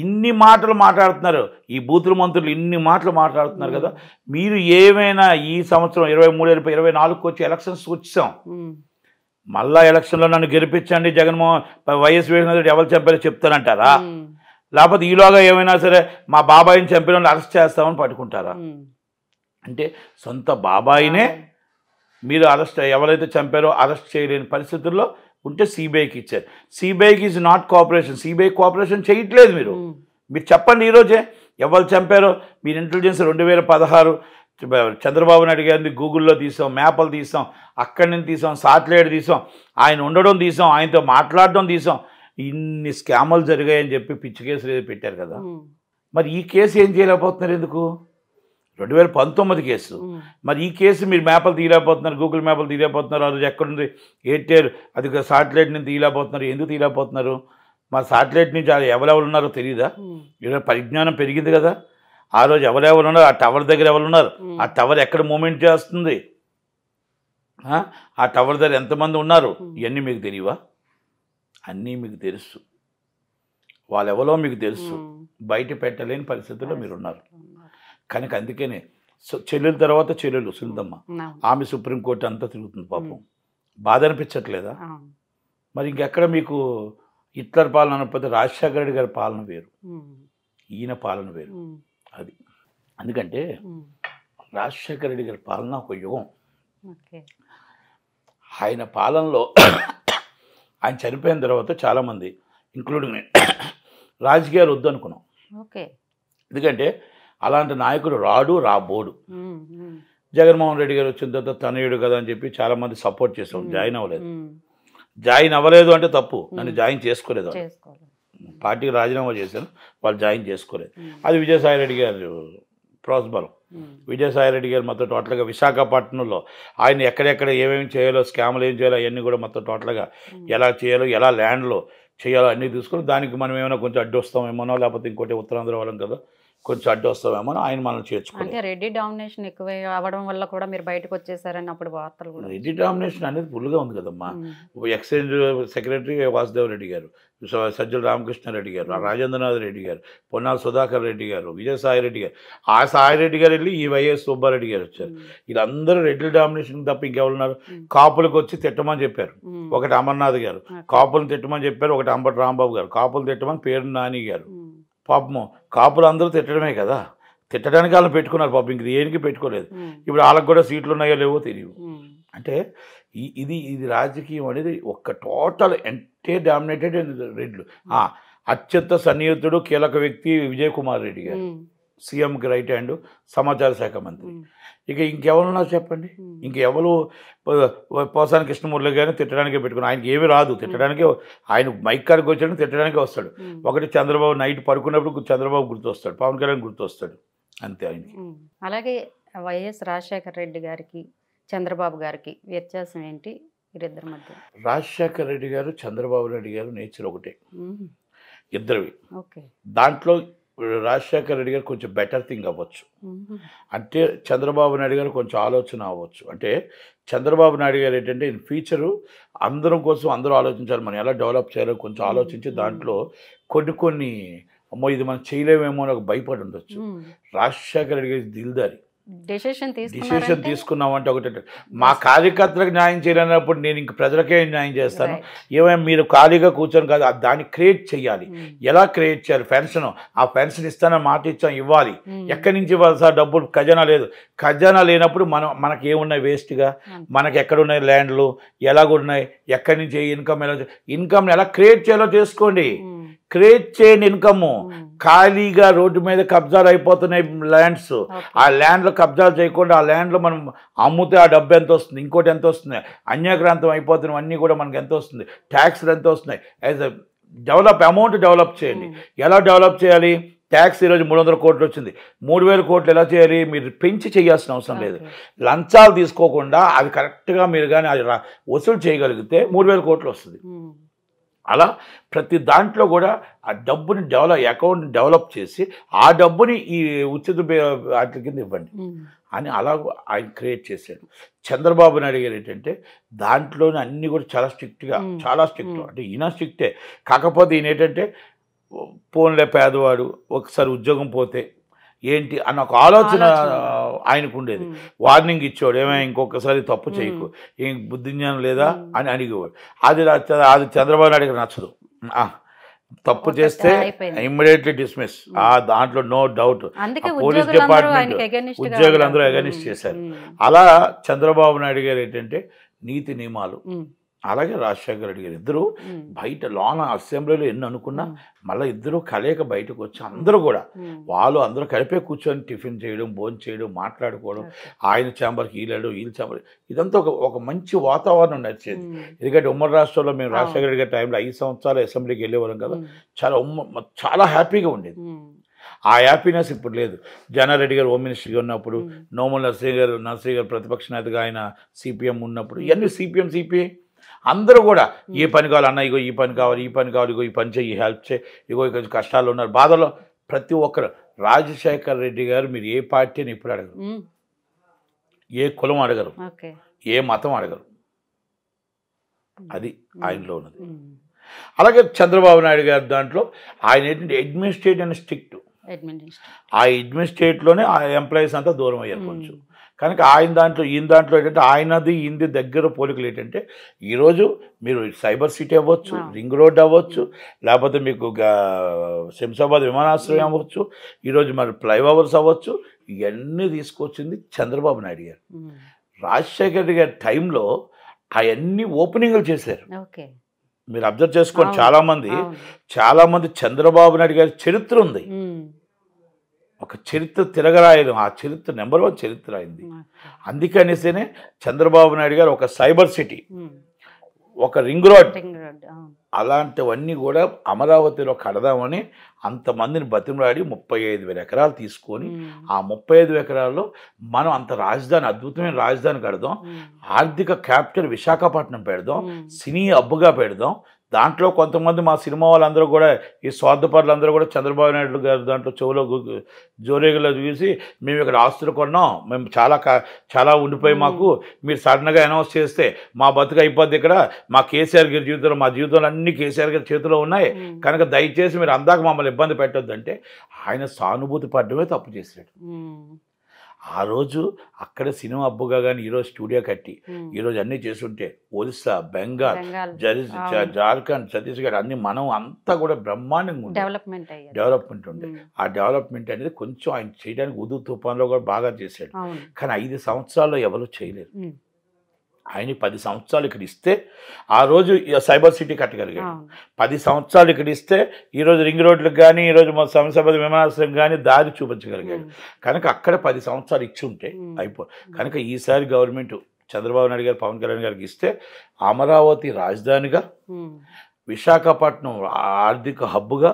Speaker 2: ఇన్ని మాటలు మాట్లాడుతున్నారు, ఈ బూతుల మంత్రులు ఇన్ని మాటలు మాట్లాడుతున్నారు కదా. మీరు ఏమైనా ఈ సంవత్సరం 23-24కి వచ్చి ఎలక్షన్స్ వచ్చాం, మళ్ళా ఎలక్షన్లో నన్ను గెలిపించండి వైఎస్ రెడ్డి ఎవరు చంపారో చెప్తానంటారా? లేకపోతే ఈలోగా ఏమైనా సరే మా బాబాయిని చంపిన వాళ్ళు అరెస్ట్ చేస్తామని పట్టుకుంటారా? అంటే సొంత బాబాయినే మీరు ఎవరైతే చంపారో అరెస్ట్ చేయలేని పరిస్థితుల్లో ఉంటే సిబిఐకి ఇచ్చారు. సిబిఐకి is not cooperation. CBI cooperation చేయట్లేదు. మీరు చెప్పండి ఈరోజే ఎవరు చంపారో. మీరు ఇంటెలిజెన్స్ 2016 చంద్రబాబు నాయుడు గారిని గూగుల్లో తీసాం, మ్యాప్లు తీసాం, అక్కడి నుంచి తీసాం, సాటిలైట్ తీసాం, ఆయన ఉండడం తీసాం, ఆయనతో మాట్లాడడం తీసాం. ఇన్ని స్కాములు జరిగాయని చెప్పి పిచ్చి కేసులు ఏదో పెట్టారు కదా. మరి ఈ కేసు ఏం చేయలేకపోతున్నారు ఎందుకు? 2019 కేసు. మరి ఈ కేసు మీరు మ్యాప్లు తీయలేకపోతున్నారు, గూగుల్ మ్యాప్లు తీయలేకపోతున్నారు. ఆ రోజు ఎక్కడుంది ఎయిర్టెల్ అది సాటిలైట్ నుంచి తీయలేకపోతున్నారు. ఎందుకు తీయలేకపోతున్నారు? మరి సాటిలైట్ నుంచి ఎవరెవరు ఉన్నారో తెలియదా? ఈరోజు పరిజ్ఞానం పెరిగింది కదా. ఆ రోజు ఎవరెవరు ఉన్నారు, ఆ టవర్ దగ్గర ఎవరు ఉన్నారు, ఆ టవర్ ఎక్కడ మూమెంట్ చేస్తుంది, ఆ టవర్ దగ్గర ఎంతమంది ఉన్నారు, ఇవన్నీ మీకు తెలియవా? అన్నీ మీకు తెలుసు. వాళ్ళెవరో మీకు తెలుసు, బయట పెట్టలేని పరిస్థితుల్లో మీరున్నారు. కనుక అందుకనే చెల్లెల తర్వాత చెల్లెలు సుందమ్మ, ఆమె సుప్రీంకోర్టు అంతా తిరుగుతుంది పాపం. బాధ అనిపించట్లేదా? మరి ఇంకెక్కడ మీకు హిట్లర్ పాలన అనకపోతే రాజశేఖర రెడ్డి గారి పాలన వేరు, ఈయన పాలన వేరు. అది ఎందుకంటే రాజశేఖర రెడ్డి గారి పాలన ఒక యుగం. ఆయన పాలనలో ఆయన చనిపోయిన తర్వాత చాలామంది ఇంక్లూడింగ్ రాజకీయాలు వద్దు అనుకున్నాం. ఎందుకంటే అలాంటి నాయకుడు రాబోడు. జగన్మోహన్ రెడ్డి గారు వచ్చిన తర్వాత తనయుడు కదా అని చెప్పి చాలామంది సపోర్ట్ చేసాం. జాయిన్ అవ్వలేదు అంటే తప్పు, నన్ను జాయిన్ చేసుకోలేదు. పార్టీకి రాజీనామా చేశాను, వాళ్ళు జాయిన్ చేసుకోలేదు. అది విజయసాయిరెడ్డి గారు ప్రోత్బలం. విజయసాయిరెడ్డి గారు మొత్తం టోటల్గా విశాఖపట్నంలో ఆయన ఎక్కడెక్కడ ఏమేమి చేయాలో, స్కామ్లు ఏం చేయాలో అవన్నీ కూడా మొత్తం టోటల్గా ఎలా చేయాలో, ఎలా ల్యాండ్లో చేయాలో అన్నీ తీసుకొని దానికి మనం ఏమైనా కొంచెం అడ్డు వస్తామేమోనో, లేకపోతే ఇంకోటి ఉత్తరాంధ్ర వాళ్ళం కదా కొంచెం అడ్డు వస్తామేమో ఆయన మనం చేర్చుకోవాలి.
Speaker 1: అంటే రెడ్డి డామినేషన్ ఎక్కువ అవ్వడం వల్ల కూడా మీరు బయటకు వచ్చేసారని అప్పుడు వార్తలు కూడా.
Speaker 2: రెడ్డి డామినేషన్ అనేది ఫుల్గా ఉంది కదమ్మా. ఎక్సైజ్ సెక్రటరీ వాసుదేవ్ రెడ్డి గారు, సజ్జల రామకృష్ణారెడ్డి గారు, రాజేంద్రనాథ్ రెడ్డి గారు, పొన్నాల సుధాకర్ రెడ్డి గారు, విజయసాయిరెడ్డి గారు, ఆ సాయిరెడ్డి గారు వెళ్ళి ఈ వైఎస్ సుబ్బారెడ్డి గారు వచ్చారు. వీళ్ళందరూ రెడ్డి డామినేషన్ తప్ప ఇంకెవరున్నారు? కాపులకు వచ్చి తిట్టమని చెప్పారు. ఒకటి అమర్నాథ్ గారు కాపులను తిట్టమని చెప్పారు, ఒకటి అంబటి రాంబాబు గారు కాపులు తిట్టమని పేరు నాని గారు. పాపము కాపులు అందరూ తిట్టడమే కదా, తిట్టడానికి వాళ్ళని పెట్టుకున్నారు పాపం, ఇంక దేనికి పెట్టుకోలేదు. ఇప్పుడు వాళ్ళకి కూడా సీట్లు ఉన్నాయో లేవో తెలియవు. అంటే ఇది రాజకీయం అనేది ఒక టోటల్ ఎంటైర్ డామినేటెడ్ రెడ్లు. అత్యంత సన్నిహితుడు కీలక వ్యక్తి విజయ్ కుమార్ రెడ్డి గారు, సీఎంకి రైట్ హ్యాండ్, సమాచార శాఖ మంత్రి. ఇక ఇంకెవరున్నారు చెప్పండి? ఇంకెవరు? పోసాని కృష్ణమూర్తి గారిని తిట్టడానికే పెట్టుకుని, ఆయనకి ఏమీ రాదు తిట్టడానికే. ఆయన మైక్ కాడికి వచ్చాడు తిట్టడానికే వస్తాడు. ఒకటి చంద్రబాబు నైట్ పడుకున్నప్పుడు చంద్రబాబు గుర్తొస్తాడు, పవన్ కళ్యాణ్ గుర్తొస్తాడు, అంతే ఆయనకి.
Speaker 1: అలాగే వైఎస్ రాజశేఖర రెడ్డి గారికి చంద్రబాబు గారికి వ్యత్యాసం ఏంటి వీరిద్దరి మధ్య?
Speaker 2: రాజశేఖర రెడ్డి గారు చంద్రబాబు నాయుడు గారు నేచర్ ఒకటే, ఇద్దరివి. దాంట్లో రాజశేఖర రెడ్డి గారు కొంచెం బెటర్ థింగ్ అవ్వచ్చు, అంటే చంద్రబాబు నాయుడు గారు కొంచెం ఆలోచన అవ్వచ్చు. అంటే చంద్రబాబు నాయుడు గారు ఏంటంటే ఇన్ ఫ్యూచరు అందరం కోసం అందరూ ఆలోచించాలి, మనం ఎలా డెవలప్ చేయాలో కొంచెం ఆలోచించి దాంట్లో కొన్ని అమ్మో ఇది మనం చేయలేమేమో అని ఒక భయపడి ఉండొచ్చు. రాజశేఖర రెడ్డి గారి దిల్దారి
Speaker 1: డెసిషన్
Speaker 2: తీసుకున్నామంటే ఒకటి, మా కార్యకర్తలకు న్యాయం చేయలేనప్పుడు నేను ఇంక ప్రజలకే న్యాయం చేస్తాను. ఏమైనా మీరు ఖాళీగా కూర్చొని కాదు, దాన్ని క్రియేట్ చేయాలి. ఎలా క్రియేట్ చేయాలి? పెన్షన్, ఆ పెన్షన్ ఇస్తానని మాట ఇచ్చాం, ఇవ్వాలి. ఎక్కడి నుంచి ఇవ్వాలి సార్? డబ్బులు ఖజానా లేదు. ఖజానా లేనప్పుడు మనకి ఏమున్నాయి వేస్ట్గా? మనకి ఎక్కడున్నాయి ల్యాండ్లు, ఎలాగున్నాయి, ఎక్కడి నుంచి ఇన్కమ్ ఎలా క్రియేట్ చేయాలో చేసుకోండి. క్రియేట్ చేయండి ఇన్కమ్. ఖాళీగా రోడ్డు మీద కబ్జాలు అయిపోతున్నాయి ల్యాండ్స్, ఆ ల్యాండ్లో కబ్జాలు చేయకుండా ఆ ల్యాండ్లో మనం అమ్ముతే ఆ డబ్బు ఎంత వస్తుంది, ఇంకోటి ఎంత వస్తుంది, అన్యాక్రాంతం అయిపోతున్నాయి అన్నీ కూడా మనకి ఎంత వస్తుంది, ట్యాక్స్లు ఎంత వస్తున్నాయి. యాజ్ అమౌంట్ డెవలప్ చేయండి. ఎలా డెవలప్ చేయాలి? ట్యాక్స్ ఈరోజు 300 కోట్లు వచ్చింది, 3000 కోట్లు ఎలా చేయాలి? మీరు పెంచి చేయాల్సిన అవసరం లేదు. లంచాలు తీసుకోకుండా అది కరెక్ట్గా మీరు కానీ అది వసూలు చేయగలిగితే 3000 కోట్లు వస్తుంది. అలా ప్రతి దాంట్లో కూడా ఆ డబ్బుని అకౌంట్ని డెవలప్ చేసి ఆ డబ్బుని ఈ ఉచిత వాటి కింద ఇవ్వండి అని అలా ఆయన క్రియేట్ చేశాడు. చంద్రబాబు నాయుడు గారు ఏంటంటే దాంట్లోనే అన్నీ కూడా చాలా స్ట్రిక్ట్గా, చాలా స్ట్రిక్ట్. అంటే ఈయన స్ట్రిక్టే, కాకపోతే ఈయన ఏంటంటే పోన్లే పేదవాడు ఒకసారి ఉద్యోగం పోతే ఏంటి అన్న ఒక ఆలోచన ఆయనకు ఉండేది. వార్నింగ్ ఇచ్చేవాడు, ఏమైనా ఇంకొకసారి తప్పు చేయకు, ఏం బుద్ధి జ్ఞానం లేదా అని అడిగేవాడు. అది చంద్రబాబు నాయుడు గారు నచ్చదు. తప్పు చేస్తే ఇమ్మీడియట్లీ డిస్మిస్, దాంట్లో నో డౌట్. పోలీస్ డిపార్ట్మెంట్ ఉద్యోగులందరూ అగెనిస్ట్ చేశారు. అలా చంద్రబాబు నాయుడు గారు ఏంటంటే నీతి నియమాలు, అలాగే రాజశేఖర రెడ్డి గారు ఇద్దరు బయట లోన అసెంబ్లీలో ఎన్ని అనుకున్నా మళ్ళీ ఇద్దరు కలయిక బయటకు వచ్చి అందరూ కూడా వాళ్ళు అందరూ కలిపే కూర్చొని టిఫిన్ చేయడం, భోజనం చేయడం, మాట్లాడుకోవడం, ఆయన ఛాంబర్కి వీళ్ళ ఛాంబర్, ఇదంతా ఒక మంచి వాతావరణం నడిచేది. ఎందుకంటే ఉమ్మడి రాష్ట్రంలో మేము రాజశేఖర రెడ్డి గారి టైంలో 5 సంవత్సరాలు అసెంబ్లీకి వెళ్ళేవాళ్ళం కదా, చాలా హ్యాపీగా ఉండేది. ఆ హ్యాపీనెస్ ఇప్పుడు లేదు. జనారెడ్డి గారు హోమ్ మినిస్టర్గా ఉన్నప్పుడు, నోముల నర్సరీ గారు ప్రతిపక్ష నేతగా ఆయన సిపిఎం ఉన్నప్పుడు, ఇవన్నీ సిపిఐ అందరూ కూడా ఏ పని కావాలి అన్న, ఇగో ఈ పని కావాలి, ఇగో ఈ పని చేయి, హెల్ప్ చేయి, ఇగో కొంచెం కష్టాలు ఉన్నారు, బాధలో ప్రతి ఒక్కరు. రాజశేఖర రెడ్డి గారు మీరు ఏ పార్టీని ఇప్పుడు అడగరు, ఏ కులం అడగరు, ఏ మతం అడగరు, అది ఆయనలో ఉన్నది. అలాగే చంద్రబాబు నాయుడు గారి దాంట్లో ఆయన ఏంటంటే అడ్మినిస్ట్రేటివ్ అని స్ట్రిక్ట్. ఆ అడ్మినిస్ట్రేట్లోనే ఆ ఎంప్లాయీస్ అంతా దూరం అయ్యారు కొంచెం. కనుక ఈయన దాంట్లో ఏంటంటే ఆయనది ఈయనది దగ్గర పోలికలు ఏంటంటే ఈరోజు మీరు సైబర్ సిటీ అవ్వచ్చు, రింగ్ రోడ్ అవ్వచ్చు, లేకపోతే మీకు శంషాబాద్ విమానాశ్రయం అవ్వచ్చు, ఈరోజు మరి ఫ్లైఓవర్స్ అవ్వచ్చు, ఇవన్నీ తీసుకొచ్చింది చంద్రబాబు నాయుడు గారు. రాజశేఖర రెడ్డి గారి టైంలో అవన్నీ ఓపెనింగ్లు చేశారు. మీరు అబ్జర్వ్ చేసుకోండి, చాలామంది చంద్రబాబు నాయుడు గారి చరిత్ర ఉంది, ఒక చరిత్ర తిరగరాయడం, ఆ చరిత్ర నెంబర్ 1 చరిత్ర అయింది. అందుకనేసేనే చంద్రబాబు నాయుడు గారు ఒక సైబర్ సిటీ, ఒక రింగ్ రోడ్, అలాంటివన్నీ కూడా అమరావతిలో కడదామని అంతమందిని బతిమలాడి 35,000 ఎకరాలు తీసుకొని ఆ 35 ఎకరాల్లో మనం అంత రాజధాని, అద్భుతమైన రాజధాని కడదాం, ఆర్థిక క్యాపిటల్ విశాఖపట్నం పెడదాం, సినీ హబ్గా పెడదాం. దాంట్లో కొంతమంది మా సినిమా వాళ్ళందరూ కూడా ఈ స్వార్థపరులందరూ కూడా చంద్రబాబు నాయుడు గారు దాంట్లో చెవులో జోరేగలో చూసి మేము ఇక్కడ ఆస్తులు కొన్నాం, మేము చాలా ఉండిపోయి మాకు మీరు సడన్గా అనౌన్స్ చేస్తే మా బతుకు అయిపోద్ది, ఇక్కడ మా కేసీఆర్ గారి జీవితంలో, మా జీవితంలో అన్ని కేసీఆర్ గారి చేతిలో ఉన్నాయి, కనుక దయచేసి మీరు అందాక మమ్మల్ని ఇబ్బంది పెట్టొద్దంటే ఆయన సానుభూతి పడడమే తప్పు చేశాడు. ఆ రోజు అక్కడ సినిమా అబ్బుగా కానీ ఈరోజు స్టూడియో కట్టి ఈరోజు అన్నీ చేస్తుంటే ఒరిస్సా, బెంగాల్, జార్ఖండ్, ఛత్తీస్గఢ్ అన్ని మనం అంతా కూడా బ్రహ్మాండంగా ఉండే డెవలప్మెంట్ ఉండే. ఆ డెవలప్మెంట్ అనేది కొంచెం ఆయన చేయడానికి ఉదు తుఫాన్లో కూడా బాగా చేశాడు. కానీ 5 సంవత్సరాల్లో ఎవరు చేయలేరు. ఆయన 10 సంవత్సరాలు ఇక్కడ ఇస్తే ఆ రోజు సైబర్ సిటీ కట్టగలిగాడు. 10 సంవత్సరాలు ఇక్కడ ఇస్తే ఈరోజు రింగ్ రోడ్లకు కానీ, ఈరోజు మా శంషాబాద్ విమానాశ్రయం కానీ దారి చూపించగలిగాడు. కనుక అక్కడ 10 సంవత్సరాలు ఇచ్చి ఉంటే కనుక ఈసారి గవర్నమెంట్ చంద్రబాబు నాయుడు గారు, పవన్ కళ్యాణ్ గారికి ఇస్తే అమరావతి రాజధానిగా, విశాఖపట్నం ఆర్థిక హబ్బుగా,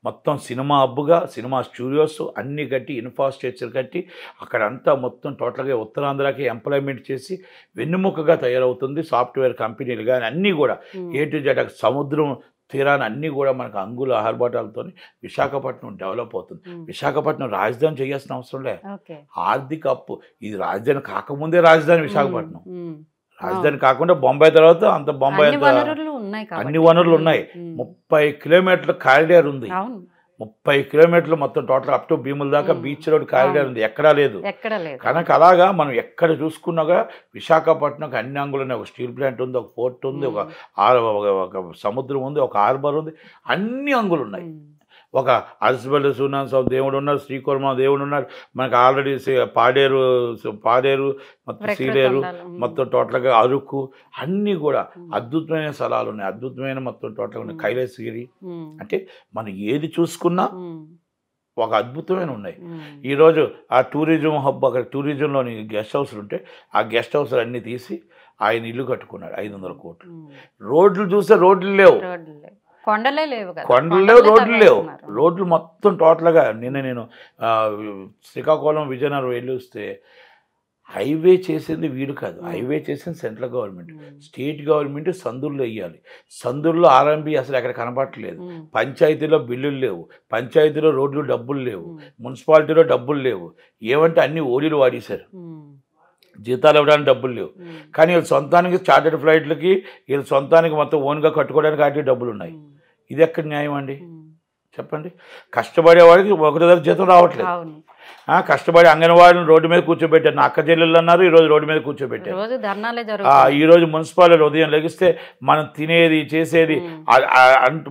Speaker 2: మొత్తం సినిమా హబ్బుగా, సినిమా స్టూడియోస్ అన్నీ కట్టి, ఇన్ఫ్రాస్ట్రక్చర్ కట్టి అక్కడంతా మొత్తం టోటల్గా ఉత్తరాంధ్రకి ఎంప్లాయ్మెంట్ చేసి వెన్నుముకగా తయారవుతుంది. సాఫ్ట్వేర్ కంపెనీలు కానీ అన్నీ కూడా A to Z, సముద్రం తీరాన్ని అన్నీ కూడా మనకు అంగుల ఆర్భాటాలతో విశాఖపట్నం డెవలప్ అవుతుంది. విశాఖపట్నం రాజధాని చేయాల్సిన అవసరం లే. ఆర్థిక అప్పు ఇది రాజధాని కాకముందే రాజధాని విశాఖపట్నం. రాజధాని కాకుండా బొంబాయి తర్వాత అంత బొంబాయి అన్ని వనరులు ఉన్నాయి. 30 కిలోమీటర్ల కారిడార్ ఉంది. 30 కిలోమీటర్లు మొత్తం టోటల్ అప్ టు భీముల దాకా బీచ్ రోడ్ కారిడార్ ఉంది, ఎక్కడా లేదు. కనుక అలాగా మనం ఎక్కడ చూసుకున్నాగా విశాఖపట్నంకి అన్ని అంగులు ఉన్నాయి. ఒక స్టీల్ ప్లాంట్ ఉంది, ఒక పోర్ట్ ఉంది, ఒక సముద్రం ఉంది, ఒక హార్బర్ ఉంది, అన్ని అంగులు ఉన్నాయి. ఒక అరసిబల్లి సూనాన్ దేవుడు ఉన్నారు, శ్రీకుర్మ దేవుడు ఉన్నారు, మనకు ఆల్రెడీ పాడేరు మొత్తం సీలేరు, మొత్తం టోటల్గా అరకు అన్నీ కూడా అద్భుతమైన స్థలాలు ఉన్నాయి. అద్భుతమైన మొత్తం టోటల్గా ఉన్నాయి. కైలాసగిరి అంటే మనం ఏది చూసుకున్నా ఒక అద్భుతమైన ఉన్నాయి. ఈరోజు ఆ టూరిజం హబ్, అక్కడ టూరిజంలోని గెస్ట్ హౌస్లు ఉంటే ఆ గెస్ట్ హౌస్లు అన్నీ తీసి ఆయన ఇల్లు కట్టుకున్నాడు 500 కోట్లు. రోడ్లు చూస్తే రోడ్లు లేవు,
Speaker 1: కొండలే లేవు,
Speaker 2: రోడ్లు లేవు. రోడ్లు మొత్తం టోటల్గా నేను శ్రీకాకుళం, విజయనగరం వెళ్ళి వస్తే హైవే చేసింది వీడు కాదు, హైవే చేసింది సెంట్రల్ గవర్నమెంట్. స్టేట్ గవర్నమెంట్ సందుల్లో వేయాలి. సందుల్లో ఆర్ఎంబి అసలు ఎక్కడ కనపడట్లేదు. పంచాయతీలో బిల్లులు లేవు, పంచాయతీలో రోడ్లు డబ్బులు లేవు, మున్సిపాలిటీలో డబ్బులు లేవు. ఏమంటే అన్ని ఓడీలు వాడేశారు, జీతాలు ఇవ్వడానికి డబ్బులు లేవు. కానీ వీళ్ళు సొంతానికి చార్టెడ్ ఫ్లైట్లకి, వీళ్ళు సొంతానికి మొత్తం ఓన్గా కట్టుకోవడానికి వాటికి డబ్బులు ఉన్నాయి. ఇది ఎక్కడ న్యాయం అండి చెప్పండి? కష్టపడేవాడికి ఒకరి దగ్గర జీతం రావట్లేదు. కష్టపడి అంగన్వాడీని రోడ్డు మీద కూర్చోబెట్టారు. నా అక్క చెల్లెళ్ళు అన్నారు, ఈరోజు రోడ్డు మీద కూర్చోబెట్టారు. ఈరోజు మున్సిపాలిటీ ఉదయం లెగిస్తే మనం తినేది చేసేది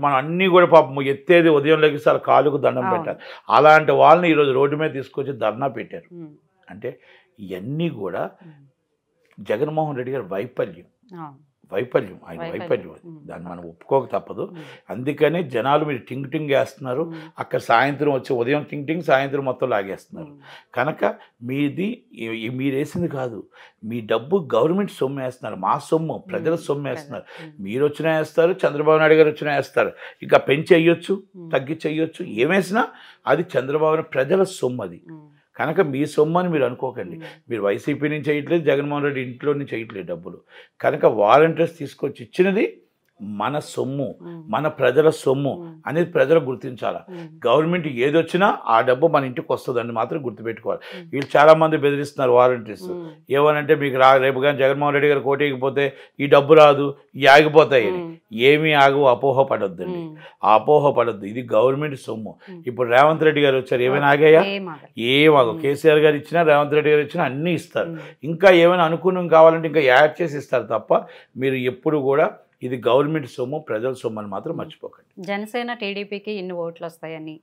Speaker 2: మనం అన్నీ కూడా పాపం ఎత్తేది ఉదయం లెగిస్తే వాళ్ళ కాలుకు దండం పెట్టారు. అలాంటి వాళ్ళని ఈరోజు రోడ్డు మీద తీసుకొచ్చి ధర్నా పెట్టారు. అంటే ఇవన్నీ కూడా జగన్మోహన్ రెడ్డి గారి వైఫల్యం, ఆయన వైఫల్యం. దాన్ని మనం ఒప్పుకోక తప్పదు. అందుకని జనాలు మీరు టింగ్ టింగ్ వేస్తున్నారు, అక్కడ సాయంత్రం వచ్చి ఉదయం టింగ్ టింగ్, సాయంత్రం మొత్తం లాగేస్తున్నారు. కనుక మీది మీరు వేసింది కాదు, మీ డబ్బు గవర్నమెంట్ సొమ్ము వేస్తున్నారు, మా సొమ్ము ప్రజల సొమ్ము వేస్తున్నారు. మీరు వచ్చినా వేస్తారు, చంద్రబాబు నాయుడు గారు వచ్చినా వేస్తారు. ఇంకా పెంచి వేయొచ్చు, తగ్గించి వేయొచ్చు, ఏమేసినా అది చంద్రబాబు నాయుడు ప్రజల సొమ్ము. అది కనుక మీ సొమ్ము అని మీరు అనుకోకండి. మీరు వైసీపీ నుంచి చేయట్లేదు, జగన్మోహన్ రెడ్డి ఇంట్లో నుంచి చేయట్లేదు డబ్బులు. కనుక వాలంటీర్స్ తీసుకొచ్చి ఇచ్చినది మన సొమ్ము, మన ప్రజల సొమ్ము అనేది ప్రజలు గుర్తించాలి. గవర్నమెంట్ ఏది వచ్చినా ఆ డబ్బు మన ఇంటికి వస్తుందని మాత్రం గుర్తుపెట్టుకోవాలి. వీళ్ళు చాలామంది బెదిరిస్తున్నారు వాలంటీర్స్. ఏమనంటే మీకు రేపు కానీ జగన్మోహన్ రెడ్డి గారు కోటేయకపోతే ఈ డబ్బు రాదు, ఇవి ఆగిపోతాయి. ఏమీ ఆగు, అపోహపడొద్దండి, అపోహపడొద్దు. ఇది గవర్నమెంట్ సొమ్ము. ఇప్పుడు రేవంత్ రెడ్డి గారు వచ్చారు, ఏమైనా ఆగాయా? ఏమాగు. కేసీఆర్ గారు ఇచ్చినా, రేవంత్ రెడ్డి గారు ఇచ్చినా అన్నీ ఇస్తారు. ఇంకా ఏమైనా అనుకున్నాం కావాలంటే ఇంకా యాడ్ చేసి ఇస్తారు తప్ప మీరు ఎప్పుడు కూడా ఇది గవర్నమెంట్ సొమ్ము, ప్రజల సొమ్ము అని మాత్రం మర్చిపోకండి.
Speaker 1: జనసేన టీడీపీకి ఇన్ని ఓట్లు వస్తాయని,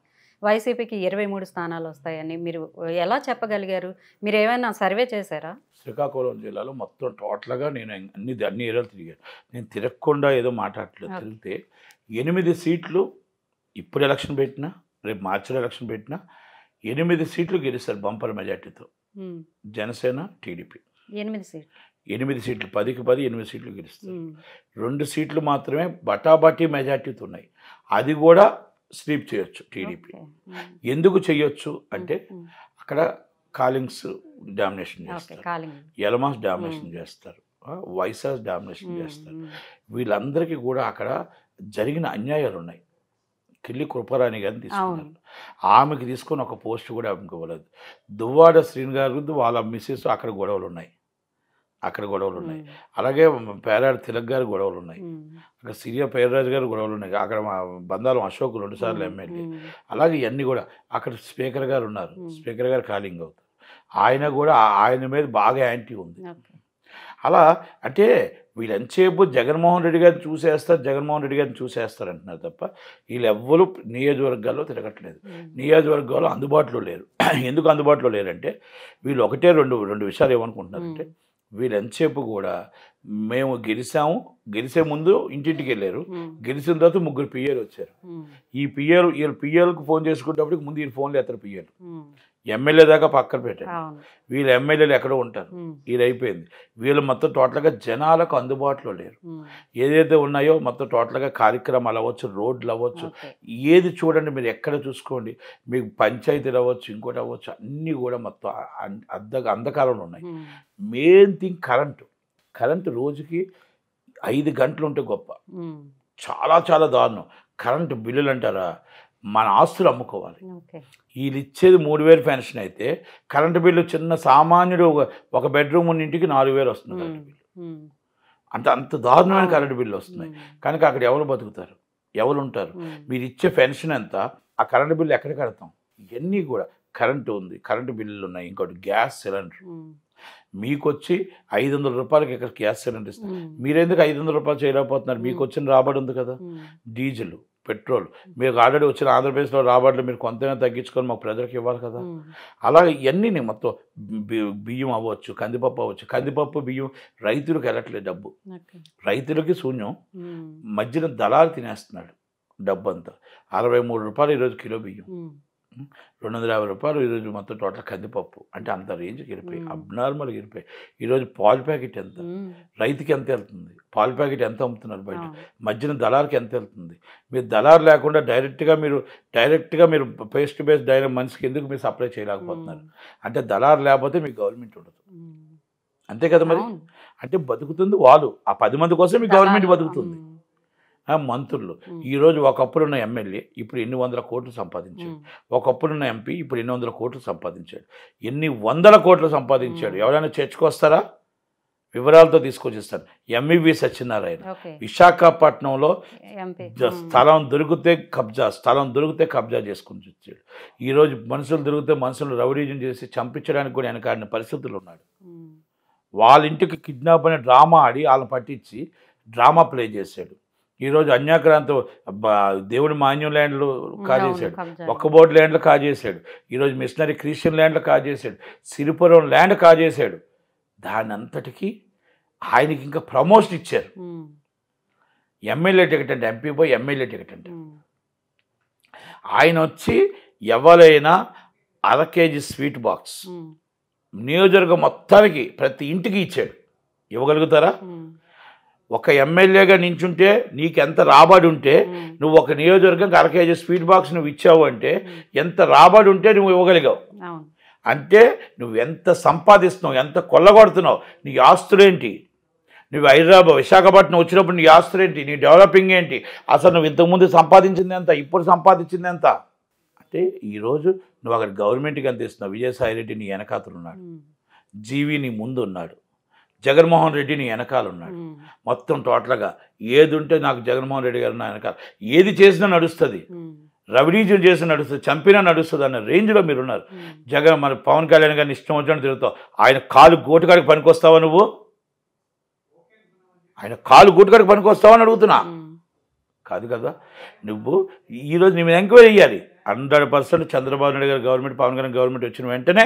Speaker 1: వైసీపీకి 23 స్థానాలు వస్తాయని మీరు ఎలా చెప్పగలిగారు? మీరు ఏమైనా సర్వే చేశారా?
Speaker 2: శ్రీకాకుళం జిల్లాలో మొత్తం టోటల్గా నేను అన్ని ఏరియాలు తిరిగాను. నేను తిరగకుండా ఏదో మాట్లాడలేదు. తిరిగితే 8 సీట్లు ఇప్పుడు ఎలక్షన్ పెట్టినా, రేపు మార్చిలో ఎలక్షన్ పెట్టినా 8 సీట్లు గెలుస్తారు బంపర్ మెజార్టీతో జనసేన టీడీపీ. 8 సీట్లు 10కి 10, 8 సీట్లు గెలుస్తారు. 2 సీట్లు మాత్రమే బటాబటీ మెజార్టీతో ఉన్నాయి. అది కూడా స్వీప్ చేయొచ్చు టీడీపీ. ఎందుకు చేయొచ్చు అంటే అక్కడ కాలింగ్స్ డామినేషన్ చేస్తారు, ఎలమాస్ డామినేషన్ చేస్తారు, వైసాస్ డామినేషన్ చేస్తారు. వీళ్ళందరికీ కూడా అక్కడ జరిగిన అన్యాయాలు ఉన్నాయి. కిల్లి కృపరాణి గారిని తీసుకున్నారు, ఆమెకి తీసుకొని ఒక పోస్ట్ కూడా అమ్ముకోలేదు. దువ్వాడ శ్రీని గారి వాళ్ళ మిస్సెస్ అక్కడ గొడవలు ఉన్నాయి. అలాగే పేరాడు తిలక్ గారి గొడవలు ఉన్నాయి. అక్కడ సిరియా పేర్రాజు గారు గొడవలు ఉన్నాయి. అక్కడ మా బంధాలు అశోక్ 2 సార్లు ఎమ్మెల్యే. అలాగే ఇవన్నీ కూడా అక్కడ స్పీకర్ గారు ఉన్నారు, స్పీకర్ గారు కాలింగ్ అవుతారు. ఆయన కూడా ఆయన మీద బాగా యాంటీ ఉంది. అలా అంటే వీళ్ళంతసేపు జగన్మోహన్ రెడ్డి గారిని చూసేస్తారు అంటున్నారు తప్ప వీళ్ళెవ్వరూ నియోజకవర్గాల్లో తిరగట్లేదు, నియోజకవర్గాల్లో అందుబాటులో లేరు. ఎందుకు అందుబాటులో లేరంటే వీళ్ళు ఒకటే రెండు విషయాలు ఏమనుకుంటున్నారంటే, వీళ్ళు ఎంతసేపు కూడా మేము గెలిచే ముందు ఇంటింటికి వెళ్ళారు, గెలిచిన తర్వాత 3 పిఏలు వచ్చారు. ఈ పిఏలకు ఫోన్ చేసుకునేటప్పటికి ముందు ఈ ఫోన్లు ఎత్తరు పిఏలు. ఎమ్మెల్యే దాకా పక్కన పెట్టారు. వీళ్ళు ఎమ్మెల్యేలు ఎక్కడో ఉంటారు. ఇది అయిపోయింది. వీళ్ళు మొత్తం టోటల్గా జనాలకు అందుబాటులో లేరు. ఏదైతే ఉన్నాయో మొత్తం టోటల్గా కార్యక్రమాలు అవ్వచ్చు, రోడ్లు అవ్వచ్చు, ఏది చూడండి మీరు ఎక్కడ చూసుకోండి, మీకు పంచాయతీలు అవ్వచ్చు, ఇంకోటి అవ్వచ్చు, అన్నీ కూడా మొత్తం అంధకారంలో ఉన్నాయి. మెయిన్ థింగ్ కరెంటు రోజుకి 5 గంటలు ఉంటే గొప్ప, చాలా చాలా దారుణం. కరెంటు బిల్లులు అంటారా, మన ఆస్తులు అమ్ముకోవాలి. వీళ్ళు ఇచ్చేది 3000 పెన్షన్ అయితే కరెంటు బిల్లు చిన్న సామాన్యుడు ఒక బెడ్రూమ్ ఉన్న ఇంటికి 4000 వస్తుంది కరెంటు బిల్లు. అంత దారుణమైన కరెంటు బిల్లు వస్తున్నాయి. కనుక అక్కడ ఎవరు బతుకుతారు, ఎవరు ఉంటారు? మీరు ఇచ్చే పెన్షన్ ఎంత, ఆ కరెంటు బిల్లు ఎక్కడ కడతాం? ఇవన్నీ కూడా కరెంటు ఉంది, కరెంటు బిల్లులు ఉన్నాయి. ఇంకోటి గ్యాస్ సిలిండర్ మీకు వచ్చి 500 రూపాయలకి ఇక్కడ గ్యాస్ సిలిండర్ ఇస్తారు. మీరెందుకు 500 రూపాయలు చేయలేకపోతున్నారు? మీకు వచ్చిన రాబడి ఉంది కదా, డీజిల్, పెట్రోల్. మీకు ఆల్రెడీ వచ్చిన ఆంధ్రప్రదేశ్లో రాబడులు మీరు కొంతైనా తగ్గించుకొని మాకు ప్రజలకు ఇవ్వాలి కదా. అలాగే ఇవన్నీ మొత్తం బియ్యం అవ్వచ్చు, కందిపప్పు అవ్వచ్చు. కందిపప్పు బియ్యం రైతులకు వెళ్ళట్లేదు డబ్బు, రైతులకి శూన్యం. మధ్యన దళాలు తినేస్తున్నాడు డబ్బు అంతా. 63 రూపాయలు ఈరోజు కిలో బియ్యం. 250 రూపాయలు ఈరోజు మొత్తం టోటల్ కందిపప్పు. అంటే అంత రేంజ్కి వెళ్ళిపోయి, అబ్నార్మల్గా వెళ్ళిపోయి. ఈరోజు పాలు ప్యాకెట్ ఎంత, రైతుకి ఎంత వెళ్తుంది, పాలు ప్యాకెట్ ఎంత అమ్ముతున్నారు బయట, మధ్యన దళార్కి ఎంత వెళ్తుంది. మీరు దళారు లేకుండా డైరెక్ట్గా మీరు ఫేస్ టు ఫేస్ మనిషికి ఎందుకు మీరు సప్లై చేయలేకపోతున్నారు? అంటే దళారు లేకపోతే మీకు గవర్నమెంట్ ఉండదు, అంతే కదా మరి. అంటే బతుకుతుంది వాళ్ళు, ఆ 10 మంది కోసం మీ గవర్నమెంట్ బతుకుతుంది. మంత్రులు ఈరోజు ఒకప్పుడున్న ఎమ్మెల్యే ఇప్పుడు ఎన్ని వందల కోట్లు సంపాదించాడు, ఒకప్పుడున్న ఎంపీ ఇప్పుడు ఎన్ని వందల కోట్లు సంపాదించాడు, ఎన్ని వందల కోట్లు సంపాదించాడు. ఎవరైనా చర్చకొస్తారా? వివరాలతో తీసుకొచ్చిస్తాను. ఎంవివి సత్యనారాయణ విశాఖపట్నంలో స్థలం దొరికితే కబ్జా చేసుకుని వచ్చాడు. ఈరోజు మనుషులు దొరికితే మనుషులు రౌడీజం చేసి చంపించడానికి కూడా వెనకాడిన పరిస్థితులు ఉన్నాడు. వాళ్ళ ఇంటికి కిడ్నాప్ అనే డ్రామా ఆడి వాళ్ళని పట్టించి డ్రామా ప్లే చేశాడు. ఈరోజు అన్యాక్రాంత దేవుడి మాన్యం ల్యాండ్లు కాజేశాడు, ఒక్కబోర్డు ల్యాండ్లు కాజేశాడు, ఈరోజు మిషనరీ క్రిస్టియన్ ల్యాండ్లు కాజేశాడు, సిరిపురం ల్యాండ్ కాజేశాడు. దాని అంతటికీ ఆయనకి ఇంకా ప్రమోషన్ ఇచ్చారు. ఎమ్మెల్యే టికెట్ అంటే ఎంపీ పోయి ఎమ్మెల్యే టికెట్ అంటే ఆయన వచ్చి ఎవరైనా 1/2 కేజీ స్వీట్ బాక్స్ నియోజకవర్గం మొత్తానికి ప్రతి ఇంటికి ఇచ్చాడు. ఇవ్వగలుగుతారా? ఒక ఎమ్మెల్యేగా నించుంటే నీకు ఎంత రాబడి ఉంటే నువ్వు ఒక నియోజకవర్గంకి 1/2 కేజీ స్వీట్ బాక్స్ నువ్వు ఇచ్చావు అంటే ఎంత రాబడి ఉంటే నువ్వు ఇవ్వగలిగావు. అంటే నువ్వు ఎంత సంపాదిస్తున్నావు, ఎంత కొల్లగొడుతున్నావు, నీ ఆస్తులేంటి, నువ్వు విశాఖపట్నం వచ్చినప్పుడు నీ ఆస్తులేంటి, నీ డెవలపింగ్ ఏంటి, అసలు నువ్వు ఇంతకుముందు సంపాదించింది ఎంత, ఇప్పుడు సంపాదించింది ఎంత. అంటే ఈరోజు నువ్వు అక్కడ గవర్నమెంట్కి ఎంత ఇస్తున్నావు. విజయసాయి రెడ్డి నీ వెనకాతలు ఉన్నాడు, జీవి నీ ముందు ఉన్నాడు, జగన్మోహన్ రెడ్డి నీ వెనకాల ఉన్నాడు. మొత్తం టోటల్గా ఏది ఉంటే నాకు జగన్మోహన్ రెడ్డి గారు నా వెనకాల, ఏది చేసినా నడుస్తుంది, రవిడీజం చేసి నడుస్తుంది, చంపినా నడుస్తుంది అన్న రేంజ్లో మీరు ఉన్నారు. మన పవన్ కళ్యాణ్ గారిని ఇష్టం వచ్చినట్టు తిరుగుతావు. ఆయన కాలు గోటుకాడికి పనికొస్తావా నువ్వు? ఆయన కాలు గోటుకాడికి పనికొస్తావా అని అడుగుతున్నా. కాదు కదా. నువ్వు ఈరోజు నీ మీద ఎంక్వైరీ చేయాలి. 100% చంద్రబాబు నాయుడు గారు గవర్నమెంట్, పవన్ కళ్యాణ్ గవర్నమెంట్ వచ్చిన వెంటనే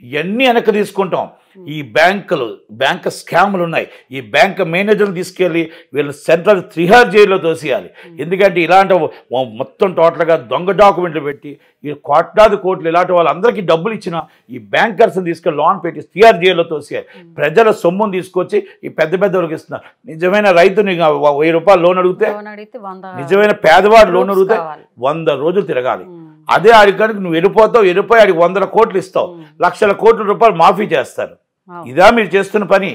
Speaker 2: ఇవన్నీ వెనక్కి తీసుకుంటాం. ఈ బ్యాంక్ స్కాములు ఉన్నాయి, ఈ బ్యాంక్ మేనేజర్లు తీసుకెళ్ళి వీళ్ళు సెంట్రల్ 3R జైల్లో తోసేయాలి. ఎందుకంటే ఇలాంటి మొత్తం టోటల్గా దొంగ డాక్యుమెంట్లు పెట్టి ఈ కోట్లు ఇలాంటి వాళ్ళందరికీ డబ్బులు ఇచ్చిన ఈ బ్యాంకర్స్ని తీసుకెళ్ళి లోన్ పెట్టి 3R జైల్లో తోసేయాలి. ప్రజల సొమ్మును తీసుకొచ్చి ఈ పెద్ద వాళ్ళకి ఇస్తున్నారు. నిజమైన రైతు 1000 రూపాయలు లోన్ అడిగితే, నిజమైన పేదవాడు లోన్ అడిగితే 100 రోజులు తిరగాలి. అదే ఆడికానికి నువ్వు వెళ్ళిపోయి ఆడికి 100 కోట్లు ఇస్తావు, లక్షల కోట్ల రూపాయలు మాఫీ చేస్తారు. ఇదా మీరు చేస్తున్న పని?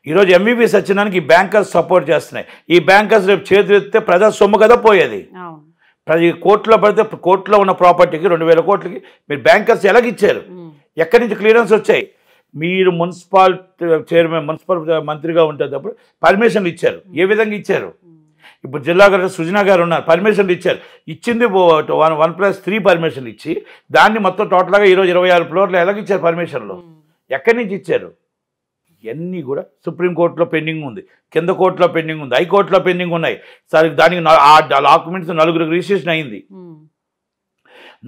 Speaker 2: ఈరోజు ఎంవివి సత్యనారాయణకి ఈ బ్యాంకర్స్ సపోర్ట్ చేస్తున్నాయి. ఈ బ్యాంకర్స్ రేపు చేతులు ఎత్తితే ప్రజా సొమ్ము కదా పోయేది. ప్రతి కోర్టులో పడితే కోర్టులో ఉన్న ప్రాపర్టీకి 2000 కోట్లకి మీరు బ్యాంకర్స్ ఎలాగిచ్చారు? ఎక్కడి నుంచి క్లియరెన్స్ వచ్చాయి? మీరు మున్సిపల్ మంత్రిగా ఉండేటప్పుడు పర్మిషన్లు ఇచ్చారు. ఏ విధంగా ఇచ్చారు? ఇప్పుడు జిల్లా కలెక్టర్ సుజనా గారు ఉన్నారు, పర్మిషన్లు ఇచ్చారు. ఇచ్చింది 1+3 పర్మిషన్లు ఇచ్చి దాన్ని మొత్తం టోటల్గా ఈరోజు 26 ఫ్లోర్లు ఎలాగిచ్చారు పర్మిషన్లు? ఎక్కడి నుంచి ఇచ్చారు? ఇవన్నీ కూడా సుప్రీంకోర్టులో పెండింగ్ ఉంది, కింద కోర్టులో పెండింగ్ ఉంది, హైకోర్టులో పెండింగ్ ఉన్నాయి. సరే దానికి ఆ డాక్యుమెంట్స్ 4 రిజిస్ట్రేషన్ అయింది.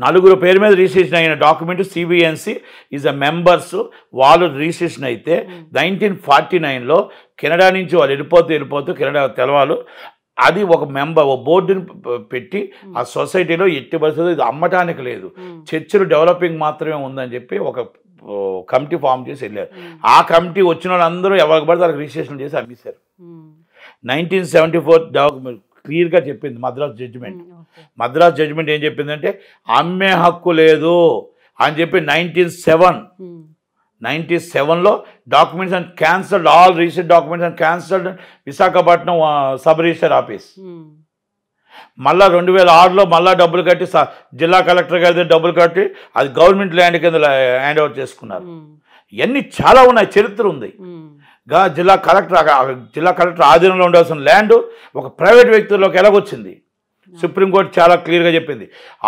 Speaker 2: 4 పేరు మీద రిజిస్ట్రేషన్ అయిన document CBNC is a members వాళ్ళు రిజిస్ట్రేషన్ అయితే 1949లో కెనడా నుంచి వాళ్ళు వెళ్ళిపోతూ కెనడా తెలవాలు అది ఒక బోర్డుని పెట్టి ఆ సొసైటీలో ఎట్టి పరిస్థితుల్లో ఇది అమ్మటానికి లేదు, చర్చలు డెవలపింగ్ మాత్రమే ఉందని చెప్పి ఒక కమిటీ ఫామ్ చేసి వెళ్ళారు. ఆ కమిటీ వచ్చిన వాళ్ళందరూ ఎవరికి పడితే వాళ్ళకి రిజిస్ట్రేషన్ చేసి అమ్మేశారు. 1974 డాక్యుమెంట్ క్లియర్గా చెప్పింది మద్రాస్ జడ్జిమెంట్ ఏం చెప్పిందంటే అమ్మే హక్కు లేదు అని చెప్పి 1997లో documents and cancelled, all registered documents and cancelled Visakhapatnam sub register office. మళ్ళీ 2006లో మళ్ళీ డబ్బులు కట్టి జిల్లా కలెక్టర్ గారి డబ్బులు కట్టి అది గవర్నమెంట్ ల్యాండ్ కింద హ్యాండ్ ఓవర్ చేసుకున్నారు. ఇవన్నీ చాలా ఉన్నాయి, చరిత్ర ఉంది. జిల్లా కలెక్టర్ ఆధీనంలో ఉండాల్సిన ల్యాండ్ ఒక ప్రైవేట్ వ్యక్తుల్లోకి ఎలాగొచ్చింది? సుప్రీంకోర్టు చాలా క్లియర్గా చెప్పింది.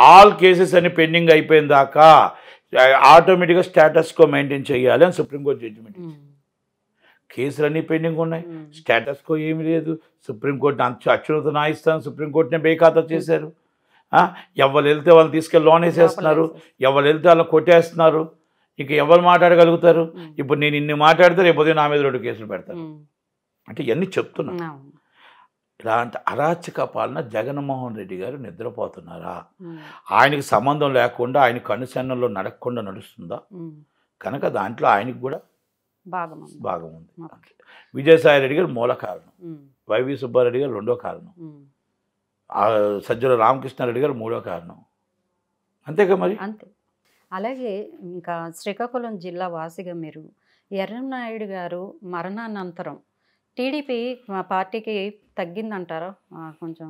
Speaker 2: ఆల్ కేసెస్ అన్ని పెండింగ్ అయిపోయిన దాకా ఆటోమేటిక్గా స్టేటస్ కో మెయింటైన్ చేయాలి అని సుప్రీంకోర్టు జడ్జిమెంట్ ఇచ్చింది. కేసులన్నీ పెండింగ్ ఉన్నాయి, స్టేటస్ కో ఏమీ లేదు. సుప్రీంకోర్టు అత్యున్నత న్యాయస్థానం సుప్రీంకోర్టునే బేఖాతా చేశారు. ఎవరు వెళ్తే వాళ్ళు తీసుకెళ్ళి లోన్ వేసేస్తున్నారు, ఎవరు వెళ్తే వాళ్ళని కొట్టేస్తున్నారు. ఇక ఎవరు మాట్లాడగలుగుతారు? ఇప్పుడు నేను ఇన్ని మాట్లాడితే రేపు నా మీద 2 కేసులు పెడతాను. అంటే ఇవన్నీ చెప్తున్నా. ఇలాంటి అరాచక పాలన జగన్మోహన్ రెడ్డి గారు నిద్రపోతున్నారా? ఆయనకి సంబంధం లేకుండా ఆయన కనుసన్నల్లో నడకుండా నడుస్తుందా? కనుక దాంట్లో ఆయనకి కూడా భాగం ఉంది. విజయసాయి రెడ్డి గారు మూల కారణం, వైవి సుబ్బారెడ్డి గారు రెండో కారణం, సజ్జల రామకృష్ణారెడ్డి గారు మూడో కారణం. అంతేగా మరి.
Speaker 1: అంతే. అలాగే ఇంకా శ్రీకాకుళం జిల్లా వాసిగా మీరు ఎర్రంనాయుడు గారు మరణానంతరం టీడీపీ పార్టీకి తగ్గిందంటారా? కొంచెం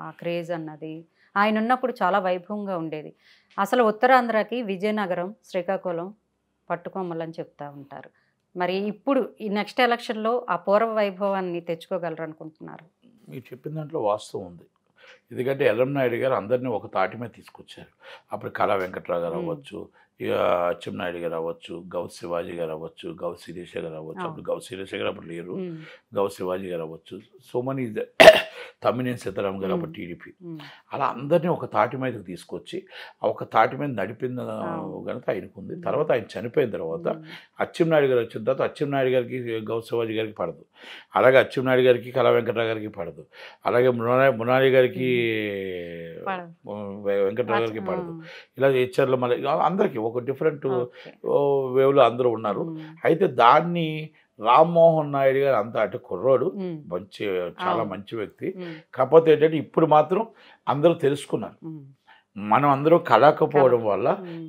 Speaker 1: ఆ క్రేజ్ అన్నది ఆయన ఉన్నప్పుడు చాలా వైభవంగా ఉండేది. అసలు ఉత్తరాంధ్రకి విజయనగరం, శ్రీకాకుళం పట్టుకొమ్మలని చెప్తా ఉంటారు. మరి ఇప్పుడు ఈ నెక్స్ట్ ఎలక్షన్లో ఆ పూర్వ వైభవాన్ని తెచ్చుకోగలరు అనుకుంటున్నారు?
Speaker 2: మీరు చెప్పిన దాంట్లో వాస్తవం ఉంది. ఎందుకంటే ఎర్రంనాయుడు గారు అందరినీ ఒక తాటి మీద తీసుకొచ్చారు. అప్పుడు కళా వెంకట్రావు గారు అవ్వచ్చు, ఇక అచ్చెన్నాయుడు గారు అవ్వచ్చు, గౌస్ శివాజీ గారు అవ్వచ్చు, గౌస్ శిరీష గారు అవ్వచ్చు. అప్పుడు గౌస్ శిరీష గారు అప్పుడు లేరు, గౌస్ శివాజీ గారు అవ్వచ్చు, సోమని తమ్మినేని సీతారాం గారు అప్పుడు టీడీపీ. అలా అందరినీ ఒక తాటి మీదకి తీసుకొచ్చి ఒక తాటి మీద నడిపిన కనుక ఆయనకుంది. తర్వాత ఆయన చనిపోయిన తర్వాత అచ్చెన్నాయుడు గారు వచ్చిన తర్వాత అచ్చెన్నాయుడు గారికి గౌస్ శివాజీ గారికి పడదు, అలాగే అచ్చెన్నాయుడు గారికి కళా వెంకట్రావు గారికి పడదు, అలాగే మునాలి గారికి వెంకట్రావు గారికి పడదు. ఇలా హెచ్ఆర్లో మళ్ళీ అందరికీ ఒక డిఫరెంట్ వేవ్లో అందరూ ఉన్నారు. అయితే దాన్ని రామ్మోహన్ నాయుడు గారు అంత అంటే కుర్రోడు, మంచి చాలా మంచి వ్యక్తి. కాకపోతే ఏంటంటే ఇప్పుడు మాత్రం అందరూ తెలుసుకున్నారు. మనం అందరూ కలకపోవడం వల్ల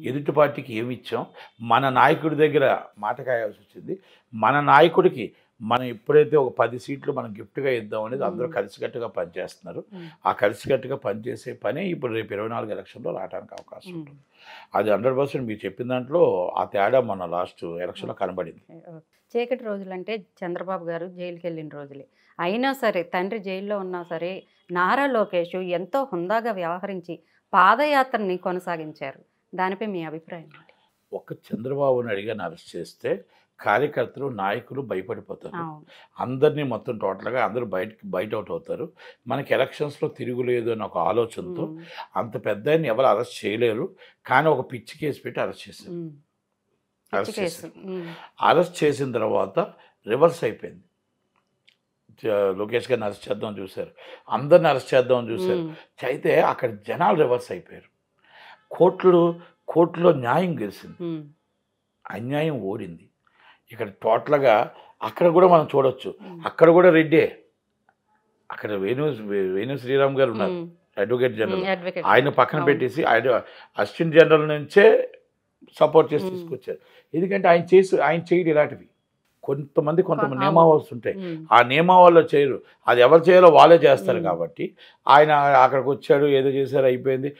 Speaker 2: ఎదుటి పార్టీకి ఏమి ఇచ్చాం, మన నాయకుడి దగ్గర మాట కాయాల్సి వచ్చింది. మన నాయకుడికి మనం ఎప్పుడైతే ఒక 10 సీట్లు మనం గిఫ్ట్గా ఇద్దాం అనేది అందరూ కలిసికట్టుగా పనిచేస్తున్నారు. ఆ కలిసికట్టుగా పనిచేసే పనే ఇప్పుడు రేపు 24 ఎలక్షన్లో రావడానికి అవకాశం ఉంటుంది. అది 100% మీరు చెప్పిన దాంట్లో ఆ తేడా మన లాస్ట్ ఎలక్షన్లో కనబడింది.
Speaker 1: చీకటి రోజులు అంటే చంద్రబాబు గారు జైలుకి వెళ్ళిన రోజులే అయినా సరే, తండ్రి జైల్లో ఉన్నా సరే నారా లోకేష్ ఎంతో హుందాగా వ్యవహరించి పాదయాత్రని కొనసాగించారు. దానిపై మీ అభిప్రాయం ఏంటి?
Speaker 2: ఒక్క చంద్రబాబు నాయుడు గారిని అరెస్ట్ చేస్తే కార్యకర్తలు, నాయకులు భయపడిపోతారు. అందరినీ మొత్తం టోటల్గా అందరూ బయట అవుట్ అవుతారు. మనకి ఎలక్షన్స్లో తిరుగులేదు అని ఒక ఆలోచనతో అంత పెద్ద ఎవరు అరెస్ట్ చేయలేరు. కానీ ఒక పిచ్చి కేసు పెట్టి అరెస్ట్ చేశారు. అరెస్ట్ చేసిన తర్వాత రివర్స్ అయిపోయింది. లోకేష్ గారిని అరెస్ట్ చేద్దామని చూశారు, అందరిని అరెస్ట్ చేద్దామని చూశారు. అయితే అక్కడ జనాలు రివర్స్ అయిపోయారు. కోర్టులో న్యాయం గెలిచింది, అన్యాయం ఓడింది. ఇక్కడ టోటల్గా అక్కడ కూడా మనం చూడొచ్చు, అక్కడ కూడా రెడ్డే. అక్కడ వేణు శ్రీరామ్ గారు ఉన్నారు, అడ్వకేట్ జనరల్. ఆయన పక్కన పెట్టేసి ఆయన అసిస్టెంట్ జనరల్ నుంచే సపోర్ట్ చేసి తీసుకొచ్చారు. ఎందుకంటే ఆయన చేయడు ఇలాంటివి. కొంతమంది నియమావళి ఉంటాయి, ఆ నియమావళిలో చేయరు. అది ఎవరు చేయాలో వాళ్ళే చేస్తారు. కాబట్టి ఆయన అక్కడికి వచ్చాడు, ఏదో చేశారు, అయిపోయింది.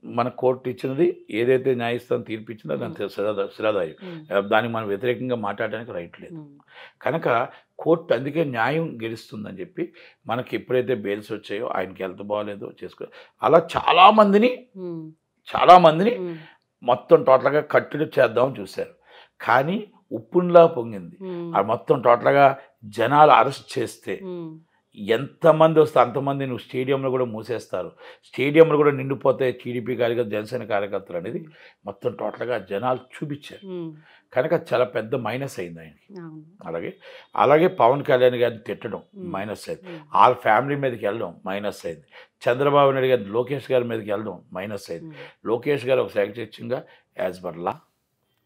Speaker 2: మన కోర్టు ఇచ్చినది ఏదైతే న్యాయస్థానం తీర్పు ఇచ్చిందో దాని శిలాదాయం, దానికి మనం వ్యతిరేకంగా మాట్లాడడానికి రైట్ లేదు. కనుక కోర్టు అందుకే న్యాయం గెలుస్తుందని చెప్పి మనకి ఎప్పుడైతే బెయిల్స్ వచ్చాయో ఆయనకి హెల్త్ బాగాలేదో అలా చాలామందిని మొత్తం టోటల్గా కట్టడి చేద్దామని చూశారు. కానీ ఉప్పునిలా పొంగింది. అది మొత్తం టోటల్గా జనాలు అరెస్ట్ చేస్తే ఎంతమంది వస్తే అంతమంది నువ్వు స్టేడియంలో కూడా మూసేస్తారు, స్టేడియంలో కూడా నిండిపోతాయి టీడీపీ కార్యకర్తలు, జనసేన కార్యకర్తలు అనేది మొత్తం టోటల్గా జనాలు చూపించారు. కనుక చాలా పెద్ద మైనస్ అయింది ఆయనకి. అలాగే పవన్ కళ్యాణ్ గారిని తిట్టడం మైనస్ అయింది, వాళ్ళ ఫ్యామిలీ మీదకి వెళ్ళడం మైనస్ అయింది. చంద్రబాబు నాయుడు గారిని లోకేష్ గారి మీదకి వెళ్ళడం మైనస్ అయింది. లోకేష్ గారు ఒక శాఖచ్యంగా యాజ్ పర్ లా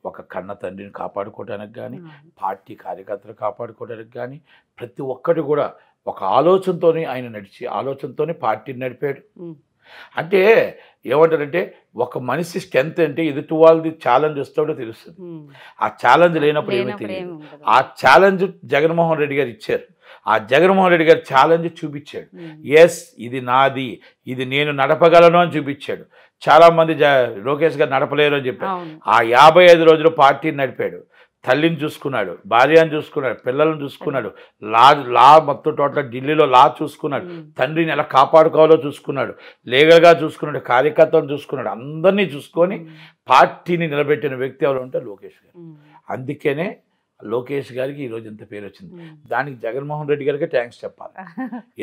Speaker 2: ఒక కన్న తండ్రిని కాపాడుకోవడానికి కానీ, పార్టీ కార్యకర్తలు కాపాడుకోవడానికి కానీ, ప్రతి ఒక్కటి కూడా ఒక ఆలోచనతోనే ఆయన ఆలోచనతోనే పార్టీని నడిపాడు. అంటే ఏమంటారంటే ఒక మనిషి స్ట్రెంత్ అంటే ఎదుటి వాళ్ళది ఛాలెంజ్ వస్తాడో తెలుస్తుంది. ఆ ఛాలెంజ్ లేనప్పుడు ఏమీ తెలియదు. ఆ ఛాలెంజ్ జగన్మోహన్ రెడ్డి గారు ఇచ్చారు. ఆ జగన్మోహన్ రెడ్డి గారు ఛాలెంజ్ చూపించాడు. ఎస్, ఇది నాది, ఇది నేను నడపగలను అని చూపించాడు. చాలామంది లోకేష్ గారు నడపలేరు అని చెప్పారు. ఆ 55 రోజులు పార్టీని నడిపాడు. తల్లిని చూసుకున్నాడు, భార్యను చూసుకున్నాడు, పిల్లలను చూసుకున్నాడు, లా మొత్తం టోటల్ ఢిల్లీలో లా చూసుకున్నాడు, తండ్రిని ఎలా కాపాడుకోవాలో చూసుకున్నాడు, లీగల్గా చూసుకున్నాడు, కార్యకర్తలను చూసుకున్నాడు, అందరినీ చూసుకొని పార్టీని నిలబెట్టిన వ్యక్తి ఎవరు అంటే లోకేష్ గారు. అందుకనే లోకేష్ గారికి ఈరోజు ఎంత పేరు వచ్చింది. దానికి జగన్మోహన్ రెడ్డి గారికి థ్యాంక్స్ చెప్పాలి.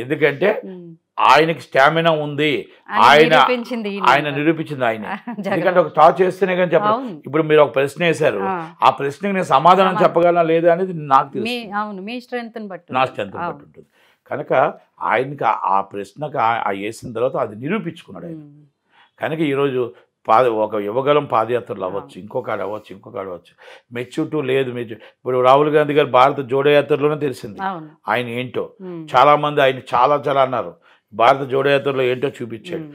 Speaker 2: ఎందుకంటే ఆయనకి స్టామినా ఉంది, ఆయన నిరూపించింది ఆయన. ఎందుకంటే ఒక టార్చ్ చేస్తేనే కానీ చెప్పాలి. ఇప్పుడు మీరు ఒక ప్రశ్న వేశారు, ఆ ప్రశ్నకి నేను సమాధానం చెప్పగలనా లేదా అనేది నాకు తెలుసు, నా స్ట్రెంత్ బట్టి ఉంటుంది. కనుక ఆయనకి ఆ ప్రశ్నకు వేసిన తర్వాత అది నిరూపించుకున్నాడు ఆయన. కనుక ఈరోజు ఒక యువగలం పాదయాత్రలు అవ్వచ్చు, ఇంకొకటి అవ్వచ్చు. మెచ్యూరిటీ లేదు. ఇప్పుడు రాహుల్ గాంధీ గారు భారత జోడో యాత్రలోనే తెలిసింది ఆయన ఏంటో. చాలామంది ఆయన చాలా అన్నారు, భారత జోడో యాత్రలో ఏంటో చూపించాడు.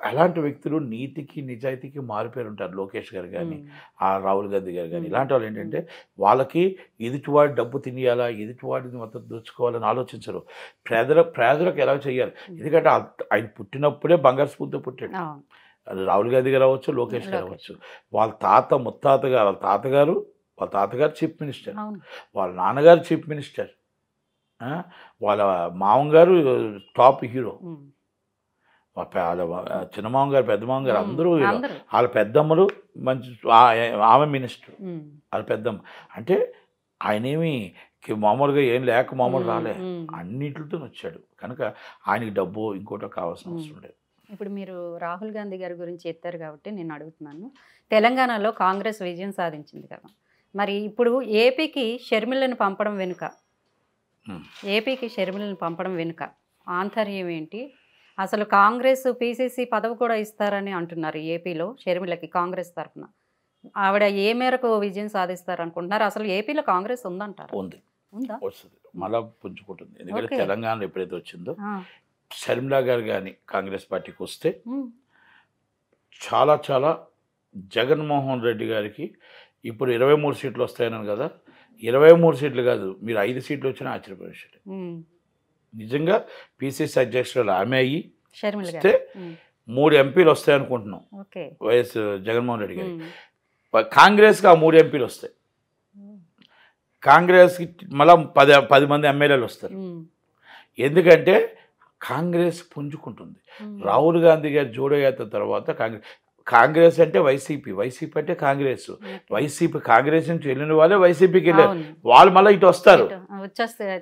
Speaker 2: అలాంటి వ్యక్తులు నీతికి నిజాయితీకి మారిపోయి ఉంటారు. లోకేష్ గారు కానీ, ఆ రాహుల్ గాంధీ గారు కానీ, ఇలాంటి వాళ్ళు ఏంటంటే వాళ్ళకి ఎదుటివాడి డబ్బు తినేయాలా, ఎదుటివాడిని మొత్తం దోచుకోవాలని ఆలోచించరు. పేదలకు ఎలా చేయాలి. ఎందుకంటే ఆయన పుట్టినప్పుడే బంగారు స్ఫూర్తితో పుట్టాడు. అది రాహుల్ గాంధీ గారు అవ్వచ్చు, లోకేష్ గారు అవ్వచ్చు. వాళ్ళ తాతగారు చీఫ్ మినిస్టర్, వాళ్ళ నాన్నగారు చీఫ్ మినిస్టర్, వాళ్ళ మామగారు టాప్ హీరో, చిన్నమామ గారు, పెద్ద మామ గారు అందరూ, వాళ్ళ పెద్దమ్మలు మంచి, ఆమె మినిస్టర్, వాళ్ళ పెద్దమ్మ. అంటే ఆయనేమి మామూలుగా ఏం లేక మామూలు రాలే, అన్నింటితో వచ్చాడు. కనుక ఆయనకి డబ్బు ఇంకోటో కావాల్సిన అవసరం లేదు.
Speaker 1: ఇప్పుడు మీరు రాహుల్ గాంధీ గారి గురించి ఎత్తారు కాబట్టి నేను అడుగుతున్నాను, తెలంగాణలో కాంగ్రెస్ విజయం సాధించింది కదా, మరి ఇప్పుడు ఏపీకి షర్మిలను పంపడం వెనుక ఆంతర్యం ఏంటి? అసలు కాంగ్రెస్ పీసీసీ పదవి కూడా ఇస్తారని అంటున్నారు ఏపీలో షర్మిలకి, కాంగ్రెస్ తరఫున. ఆవిడ ఏ మేరకు విజయం సాధిస్తారు అనుకుంటున్నారు? అసలు ఏపీలో కాంగ్రెస్ ఉందంటారు? ఉందా?
Speaker 2: వస్తుంది, మళ్ళా పుంజుకుంటుంది. ఎందుకంటే తెలంగాణలో ఎప్పుడైతే వచ్చిందో షర్మిలా గారు కానీ కాంగ్రెస్ పార్టీకి వస్తే చాలా జగన్మోహన్ రెడ్డి గారికి ఇప్పుడు 23 సీట్లు వస్తాయన్నాను కదా, 23 సీట్లు కాదు, మీరు 5 సీట్లు వచ్చినా ఆశ్చర్యపోయే విషయం. నిజంగా పిసిసి అధ్యక్షురాలు ఆమె అయ్యి వస్తే 3 ఎంపీలు వస్తాయనుకుంటున్నాం వైఎస్ జగన్మోహన్ రెడ్డి గారికి. కాంగ్రెస్కి ఆ 3 ఎంపీలు వస్తాయి. కాంగ్రెస్కి మళ్ళీ 10 మంది ఎమ్మెల్యేలు వస్తారు. ఎందుకంటే కాంగ్రెస్ పుంజుకుంటుంది. రాహుల్ గాంధీ గారి జోడో యాత్ర తర్వాత కాంగ్రెస్ అంటే వైసీపీ అంటే కాంగ్రెస్, కాంగ్రెస్ నుంచి వెళ్ళిన వాళ్ళే వైసీపీకి వెళ్ళారు, వాళ్ళు మళ్ళీ ఇటు వస్తారు.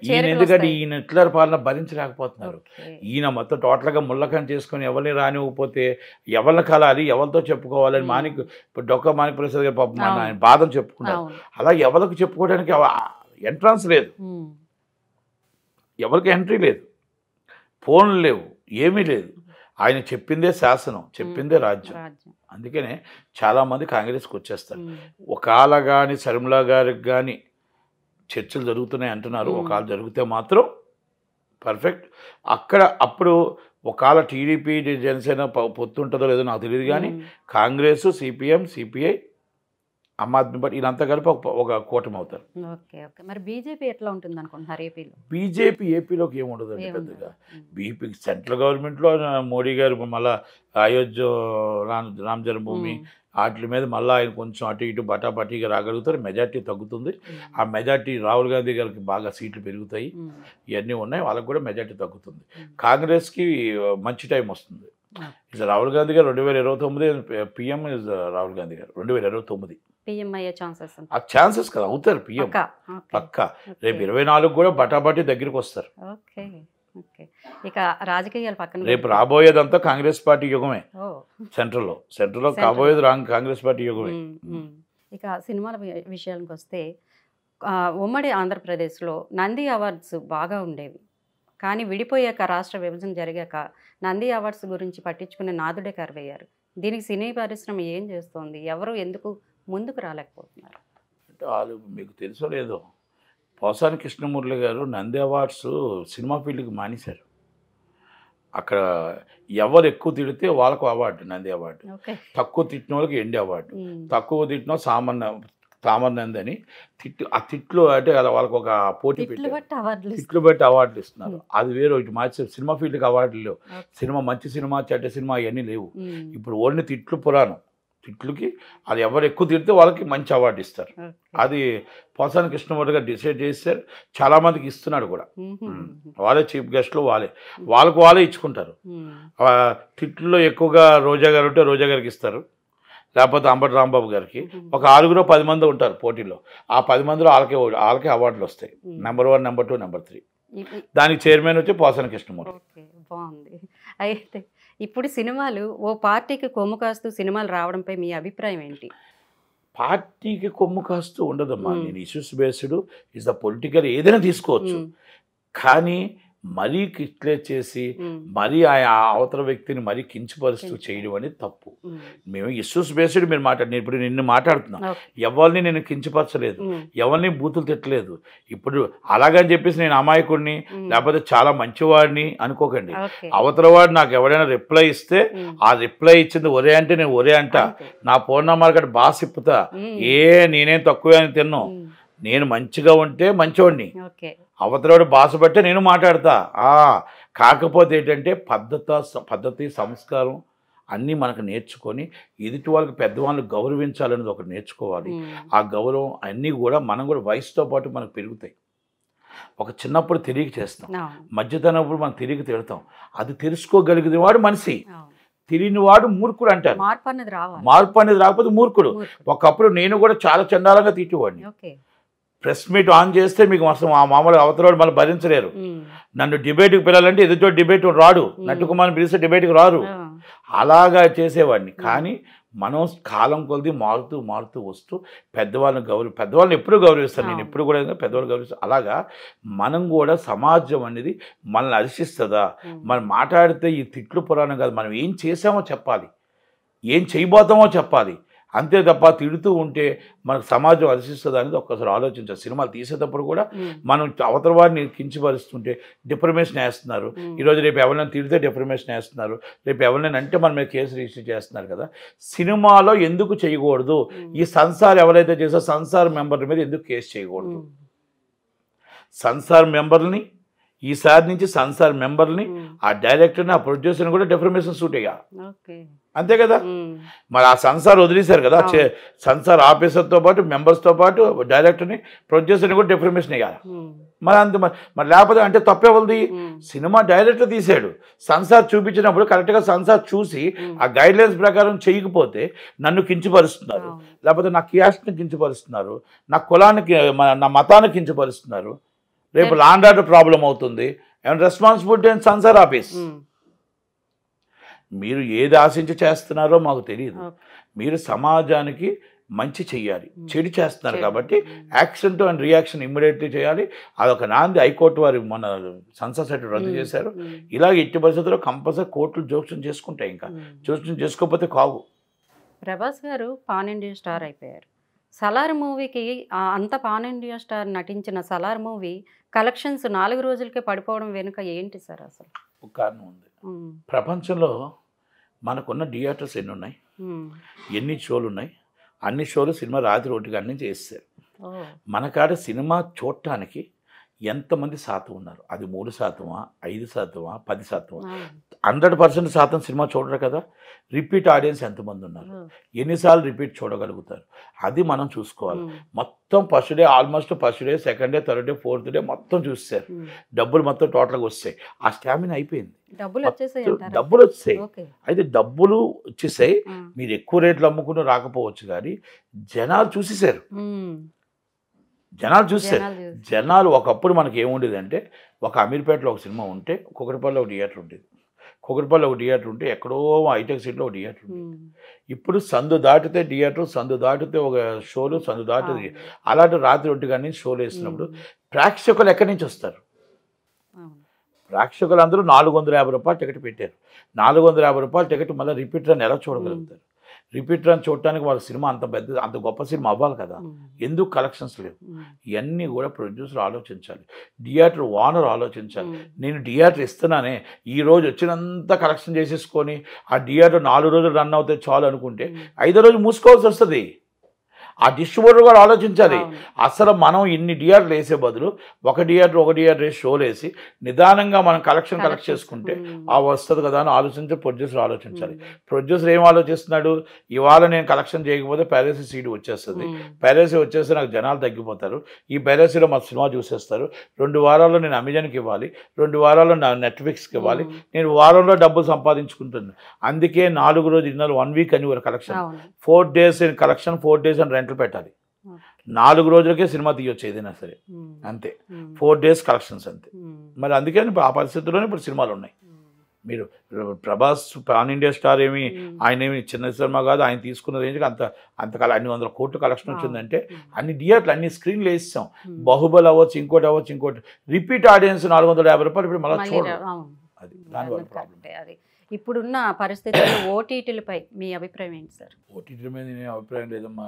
Speaker 2: ఈయన ఎందుకంటే ఈయన హిట్లర్ పాలన భరించలేకపోతున్నారు. ఈయన మొత్తం టోటల్గా ముళ్ళకం చేసుకొని ఎవరిని రానివ్వకపోతే ఎవరిని కలాలి, ఎవరితో చెప్పుకోవాలని ఇప్పుడు డొక్క మాణిక్ ప్రసాద్ గారు పాపం ఆయన బాధను చెప్పుకున్నారు. అలా ఎవరికి చెప్పుకోవడానికి ఎంట్రన్స్ లేదు, ఎవరికి ఎంట్రీ లేదు, ఫోన్లు లేవు, ఏమీ లేదు. ఆయన చెప్పిందే శాసనం, చెప్పిందే రాజ్యం. అందుకనే చాలామంది కాంగ్రెస్కి వచ్చేస్తారు. ఒకవేళ కానీ శర్మిలా గారికి కానీ చర్చలు జరుగుతున్నాయి అంటున్నారు, ఒకవేళ జరిగితే మాత్రం పర్ఫెక్ట్. అప్పుడు ఒకవేళ టీడీపీ జనసేన పొత్తుంటుందో లేదో నాకు తెలియదు, కానీ Congress, CPM, CPI, Aam Aadmi party వీళ్ళంతా కలిపి ఒక కూటమి అవుతారు.
Speaker 1: మరి బీజేపీ ఎట్లా ఉంటుంది అనుకుంటున్నారు ఏపీలో?
Speaker 2: బీజేపీ ఏపీలోకి ఏముండదండి పెద్దగా. సెంట్రల్ గవర్నమెంట్లో మోడీ గారు మళ్ళీ అయోధ్య రామ జన్మభూమి వాటి మీద మళ్ళీ ఆయన కొంచెం అటు ఇటు బటాబటీగా రాగలుగుతారు, మెజార్టీ తగ్గుతుంది. ఆ మెజార్టీ రాహుల్ గాంధీ గారికి బాగా సీట్లు పెరుగుతాయి, ఇవన్నీ ఉన్నాయి, వాళ్ళకి కూడా మెజార్టీ తగ్గుతుంది. కాంగ్రెస్కి మంచి టైం వస్తుంది. రాహుల్ గాంధీ గారు 2029 పిఎం ఇస్ రాహుల్ గాంధీ గారు 2029
Speaker 1: పిఎం అయ్యే
Speaker 2: ఛాన్సెస్ కదా, అవుతారు పిఎం పక్కా. రేపు 24 కూడా బటాబటీ దగ్గరికి వస్తారు.
Speaker 1: ఇక రాజకీయాలు పక్కన,
Speaker 2: రేపు రాబోయేదంతా కాంగ్రెస్ పార్టీ యుగమే. సెంట్రల్లో కాబోయేది కాంగ్రెస్ పార్టీ యుగమే.
Speaker 1: ఇక సినిమాల విషయానికి వస్తే ఉమ్మడి ఆంధ్రప్రదేశ్లో నంది అవార్డ్స్ బాగా ఉండేవి, కానీ విడిపోయాక రాష్ట్ర విభజన జరిగాక నంది అవార్డ్స్ గురించి పట్టించుకునే నాదుడే కరువయ్యారు. దీనికి సినీ పరిశ్రమ ఏం చేస్తోంది? ఎవరు ఎందుకు ముందుకు రాలేకపోతున్నారు?
Speaker 2: అంటే వాళ్ళు మీకు తెలుసో లేదో, పోసాని కృష్ణమూర్తి గారు నంది అవార్డ్స్ సినిమా ఫీల్డ్కి మానేశారు. అక్కడ ఎవరు ఎక్కువ తిడితే వాళ్ళకు అవార్డు, నంది అవార్డు. తక్కువ తిట్టిన వాళ్ళకి ఎండి అవార్డు, తక్కువ తిట్టిన సామాన్యంది అని ఆ తిట్లు అంటే వాళ్ళకి ఒక పోటీ పెట్టారు, తిట్లు బట్టి అవార్డులు ఇస్తున్నారు. అది వేరే. ఇటు మార్చి సినిమా ఫీల్డ్కి అవార్డులు లేవు. సినిమా మంచి సినిమా, చెడ్డ సినిమా అవన్నీ లేవు. ఇప్పుడు ఓన్లీ తిట్లు పురాణం. తిట్లుకి అది ఎవరు ఎక్కువ తిడితే వాళ్ళకి మంచి అవార్డు ఇస్తారు. అది పోసాని కృష్ణమూర్తి గారు డిసైడ్ చేస్తారు. చాలామందికి ఇస్తున్నాడు కూడా. వాళ్ళే చీఫ్ గెస్ట్లు, వాళ్ళే ఇచ్చుకుంటారు. తిట్లలో ఎక్కువగా రోజా గారు ఉంటే రోజా గారికి ఇస్తారు, లేకపోతే అంబటి రాంబాబు గారికి. ఒక 6-10 మంది ఉంటారు పోటీలో. ఆ 10 మందిలో వాళ్ళకే అవార్డులు వస్తాయి. Number 1, number 2, number 3. దానికి చైర్మన్ వచ్చి పోసాని కృష్ణమూర్తి.
Speaker 1: బాగుంది. అయితే ఇప్పుడు సినిమాలు ఓ పార్టీకి కొమ్ము కాస్తూ సినిమాలు రావడంపై మీ అభిప్రాయం ఏంటి?
Speaker 2: పార్టీకి కొమ్ము కాస్తూ ఉండదమ్మా. నేను issues based is the political ఏదైనా తీసుకోవచ్చు, కానీ మరీ కిట్లే చేసి మరీ ఆ అవతల వ్యక్తిని మరీ కించపరుస్తూ చేయడం అనేది తప్పు. మేము ఇష్యూస్ బేస్డ్ మీరు నేను ఇప్పుడు నిన్ను మాట్లాడుతున్నా, ఎవరిని నేను కించపరచలేదు, ఎవరిని బూతులు తిట్టలేదు. ఇప్పుడు అలాగని చెప్పేసి నేను అమాయకుడిని లేకపోతే చాలా మంచివాడిని అనుకోకండి. అవతల వాడు నాకు ఎవరైనా రిప్లై ఇస్తే ఆ రిప్లై ఇచ్చింది ఒరే అంటే నేను ఒరే అంట, నా ఫోన్ నెంబర్ గట్ట బాగా సిప్పుతా, నేనేం తక్కువే అని తిన్నాను. నేను మంచిగా ఉంటే మంచివాడిని, అవతలవాడు బాస బట్టే నేను మాట్లాడతా. కాకపోతే ఏంటంటే పద్ధతి సంస్కారం అన్నీ మనకు నేర్చుకొని ఎదుటి వాళ్ళకి పెద్దవాళ్ళు గౌరవించాలనేది ఒకటి నేర్చుకోవాలి. ఆ గౌరవం అన్నీ కూడా మనం కూడా వయసుతో పాటు మనకు పెరుగుతాయి. ఒక చిన్నప్పుడు తిరిగి చేస్తాం, మధ్యతనప్పుడు మనం తిరిగి తిడతాం. అది తెలుసుకోగలిగిన వాడు మనిషి, తెలియని వాడు మూర్ఖుడు అంటారు. మార్పు అనేది రాకపోతే మూర్ఖుడు. ఒకప్పుడు నేను కూడా చాలా చండాలంగా తిట్టేవాడిని. ప్రెస్ మీట్ ఆన్ చేస్తే మీకు అసలు ఆ మామూలు అవతల మళ్ళీ భరించలేరు. నన్ను డిబేట్కి పిలాలంటే ఎదుటో డిబేట్ రాడు, నట్టుకుమార్ని పిలిస్తే డిబేట్కి రారు, అలాగా చేసేవాడిని. కానీ మనం కాలం కొలిది మారుతూ వస్తూ పెద్దవాళ్ళని ఎప్పుడు గౌరవిస్తాను, నేను ఎప్పుడు కూడా పెద్దవాళ్ళు గౌరవిస్తాను. అలాగా మనం కూడా సమాజం అనేది మనల్ని హర్షిస్తుందా, మనం మాట్లాడితే ఈ తిట్లు పురాణం కాదు, మనం ఏం చేసామో చెప్పాలి, ఏం చేయబోతామో చెప్పాలి. అంతే తప్ప తిడుతూ ఉంటే మనకు సమాజం హర్షిస్తుంది అనేది ఒక్కసారి ఆలోచించాలి. సినిమాలు తీసేటప్పుడు కూడా మనం అవతల వారిని కించపరుస్తుంటే డిఫర్మేషన్ వేస్తున్నారు. ఈరోజు రేపు ఎవరైనా తిడితే డిఫర్మేషన్ వేస్తున్నారు, రేపు ఎవరైనా అంటే మన మీద కేసు రిజిస్టర్ చేస్తున్నారు కదా. సినిమాలో ఎందుకు చేయకూడదు? ఈ సంసార్ ఎవరైతే చేసో సంసార్ మెంబర్ల మీద ఎందుకు కేసు చేయకూడదు? సంసార్ మెంబర్ని ఈసారి నుంచి సంసార్ మెంబర్ని, ఆ డైరెక్టర్ని, ఆ ప్రొడ్యూసర్ని కూడా డిఫర్మేషన్ సూట్ అయ్యా, అంతే కదా. మరి ఆ సంసార్ వదిలేశారు కదా, సంసార్ ఆఫీసర్తో పాటు మెంబర్స్తో పాటు డైరెక్టర్ని ప్రొడ్యూసర్ని కూడా డిఫర్మేషన్ వేయాలి. మరి అంతే. మరి లేకపోతే అంటే తప్పేవలది? సినిమా డైరెక్టర్ తీసాడు, సంసార్ చూపించినప్పుడు కరెక్ట్గా సంసార్ చూసి ఆ గైడ్లైన్స్ ప్రకారం చేయకపోతే నన్ను కించపరుస్తున్నారు, లేకపోతే నా క్యాస్ట్ని కించపరుస్తున్నారు, నా కులానికి నా మతాన్ని కించపరుస్తున్నారు. రేపు లాండ్ ఆర్డర్ ప్రాబ్లం అవుతుంది, and responsibility and Samsar office. మీరు ఏది ఆశించి చేస్తున్నారో మాకు తెలియదు. మీరు సమాజానికి మంచి చెయ్యాలి, చెడు చేస్తున్నారు కాబట్టి యాక్షన్ అండ్ రియాక్షన్ ఇమ్మీడియట్లీ చేయాలి. అదొక నాంది హైకోర్టు వారు మన సంసార్ సర్టిఫికేట్ రద్దు చేశారు. ఇలాగ ఎట్టి పరిస్థితుల్లో కంపల్సరీ కోర్టులు జోక్యం చేసుకుంటాయి. ఇంకా జోక్యం చేసుకోకపోతే కావు.
Speaker 1: ప్రభాస్ గారు పాన్ ఇండియా స్టార్ అయిపోయారు. సలార్ మూవీకి అంత పాన్ ఇండియా స్టార్ నటించిన సలార్ మూవీ కలెక్షన్స్ 4 రోజులకే పడిపోవడం వెనుక ఏంటి సార్? అసలు
Speaker 2: ఒక కారణం ఉంది. ప్రపంచంలో మనకున్న థియేటర్స్ ఎన్ని ఉన్నాయి, ఎన్ని షోలు ఉన్నాయి, అన్ని షోలు సినిమా రాత్రి 1 గంట నుంచి వేస్తారు. మన కాడ సినిమా చూడటానికి ఎంతమంది శాతం ఉన్నారు? అది 3%, 5%, 10%? 100% శాతం సినిమా చూడరు కదా. రిపీట్ ఆడియన్స్ ఎంతమంది ఉన్నారు, ఎన్నిసార్లు రిపీట్ చూడగలుగుతారు, అది మనం చూసుకోవాలి. మొత్తం first day, almost first day, second day, third day, fourth day మొత్తం చూస్తారు. డబ్బులు మొత్తం టోటల్గా వస్తాయి. ఆ స్టామినా అయిపోయింది, డబ్బులు వచ్చాయి. అయితే డబ్బులు వచ్చేసాయి, మీరు ఎక్కువ రేట్లు అమ్ముకుని రాకపోవచ్చు, కానీ జనాలు చూసేసారు. జనాలు ఒకప్పుడు మనకి ఏముండేది అంటే, ఒక అమీర్పేటలో ఒక సినిమా ఉంటే కుకట్పల్లిలో ఒక థియేటర్ ఉండేది, కుకట్పల్లిలో ఒక థియేటర్ ఉంటే ఎక్కడో హైటెక్ సిటీలో ఒక థియేటర్ ఉండేది. ఇప్పుడు సందు దాటితే థియేటర్, సందు దాటితే ఒక షోలు, సందు దాటితే అలాంటి రాత్రి 1 గంట నుంచి షోలు వేసినప్పుడు ప్రేక్షకులు ఎక్కడి నుంచి వస్తారు? ప్రేక్షకులు అందరూ 450 రూపాయలు టికెట్ పెట్టారు. 450 రూపాయలు టికెట్ మళ్ళీ రిపీట్ రన్ ఎలా చూడగలుగుతారు? రిపీట్ రన్ చూడటానికి వాళ్ళ సినిమా అంత గొప్ప సినిమా అవ్వాలి కదా. ఎందుకు కలెక్షన్స్ లేవు? ఇవన్నీ కూడా ప్రొడ్యూసర్ ఆలోచించాలి, థియేటర్ ఓనర్ ఆలోచించాలి. నేను థియేటర్ ఇస్తున్నానే, ఈ రోజు వచ్చినంత కలెక్షన్ చేసేసుకొని ఆ థియేటర్ 4 రోజులు రన్ అవుతే చాలు అనుకుంటే 5వ రోజు మూసుకోవాల్సి వస్తుంది. ఆ డిస్ట్రిబ్యూటర్ కూడా ఆలోచించాలి. అసలు మనం ఇన్ని థియేటర్లు వేసే బదులు ఒక థియేటర్ వేసి షోలు వేసి నిదానంగా మనం కలెక్ట్ చేసుకుంటే వస్తుంది కదా అని ఆలోచించి ప్రొడ్యూసర్ ఆలోచించాలి. ప్రొడ్యూసర్ ఏం ఆలోచిస్తున్నాడు? ఇవాళ నేను కలెక్షన్ చేయకపోతే పైరసీ సీడీ వచ్చేస్తుంది, పైరసీ వచ్చేస్తే నాకు జనాలు తగ్గిపోతారు, ఈ పైరసీలో మా సినిమా చూసేస్తారు, 2 వారాల్లో నేను అమెజాన్కి ఇవ్వాలి, 2 వారాల్లో నా నెట్ఫ్లిక్స్కి ఇవ్వాలి, నేను వారంలో డబ్బులు సంపాదించుకుంటున్నాను. అందుకే 4 రోజులు ఇన్నాళ్ళు 1 వీక్ అని కలెక్షన్, 4 days కలెక్షన్, 4 days అని రెంట్లు పెట్టాలి. 4 రోజులకే సినిమా తీయొచ్చు ఏదైనా సరే, అంతే. 4 days కలెక్షన్స్ అంతే. మరి అందుకని ఆ పరిస్థితుల్లోనే ఇప్పుడు సినిమాలు ఉన్నాయి. మీరు ప్రభాస్ పాన్ ఇండియా స్టార్ ఏమి ఆయన ఏమి చిన్న సినిమా కాదు, ఆయన తీసుకున్న రేంజ్కి అంతకాలం 100 కోట్లు కలెక్షన్ వచ్చిందంటే అన్ని థియేటర్లు అన్ని స్క్రీన్లు వేసాం. బాహుబలి అవ్వచ్చు, ఇంకోటి రిపీట్ ఆడియన్స్ 450 రూపాయలు ఇప్పుడు మళ్ళీ చూడాలి. అది దానివల్ల ప్రాబ్లం.
Speaker 1: ఇప్పుడున్న పరిస్థితుల్లో ఓటీటీలపై మీ అభిప్రాయం ఏంటి సార్?
Speaker 2: ఓటీటీ మీద నేను అభిప్రాయం లేదమ్మా.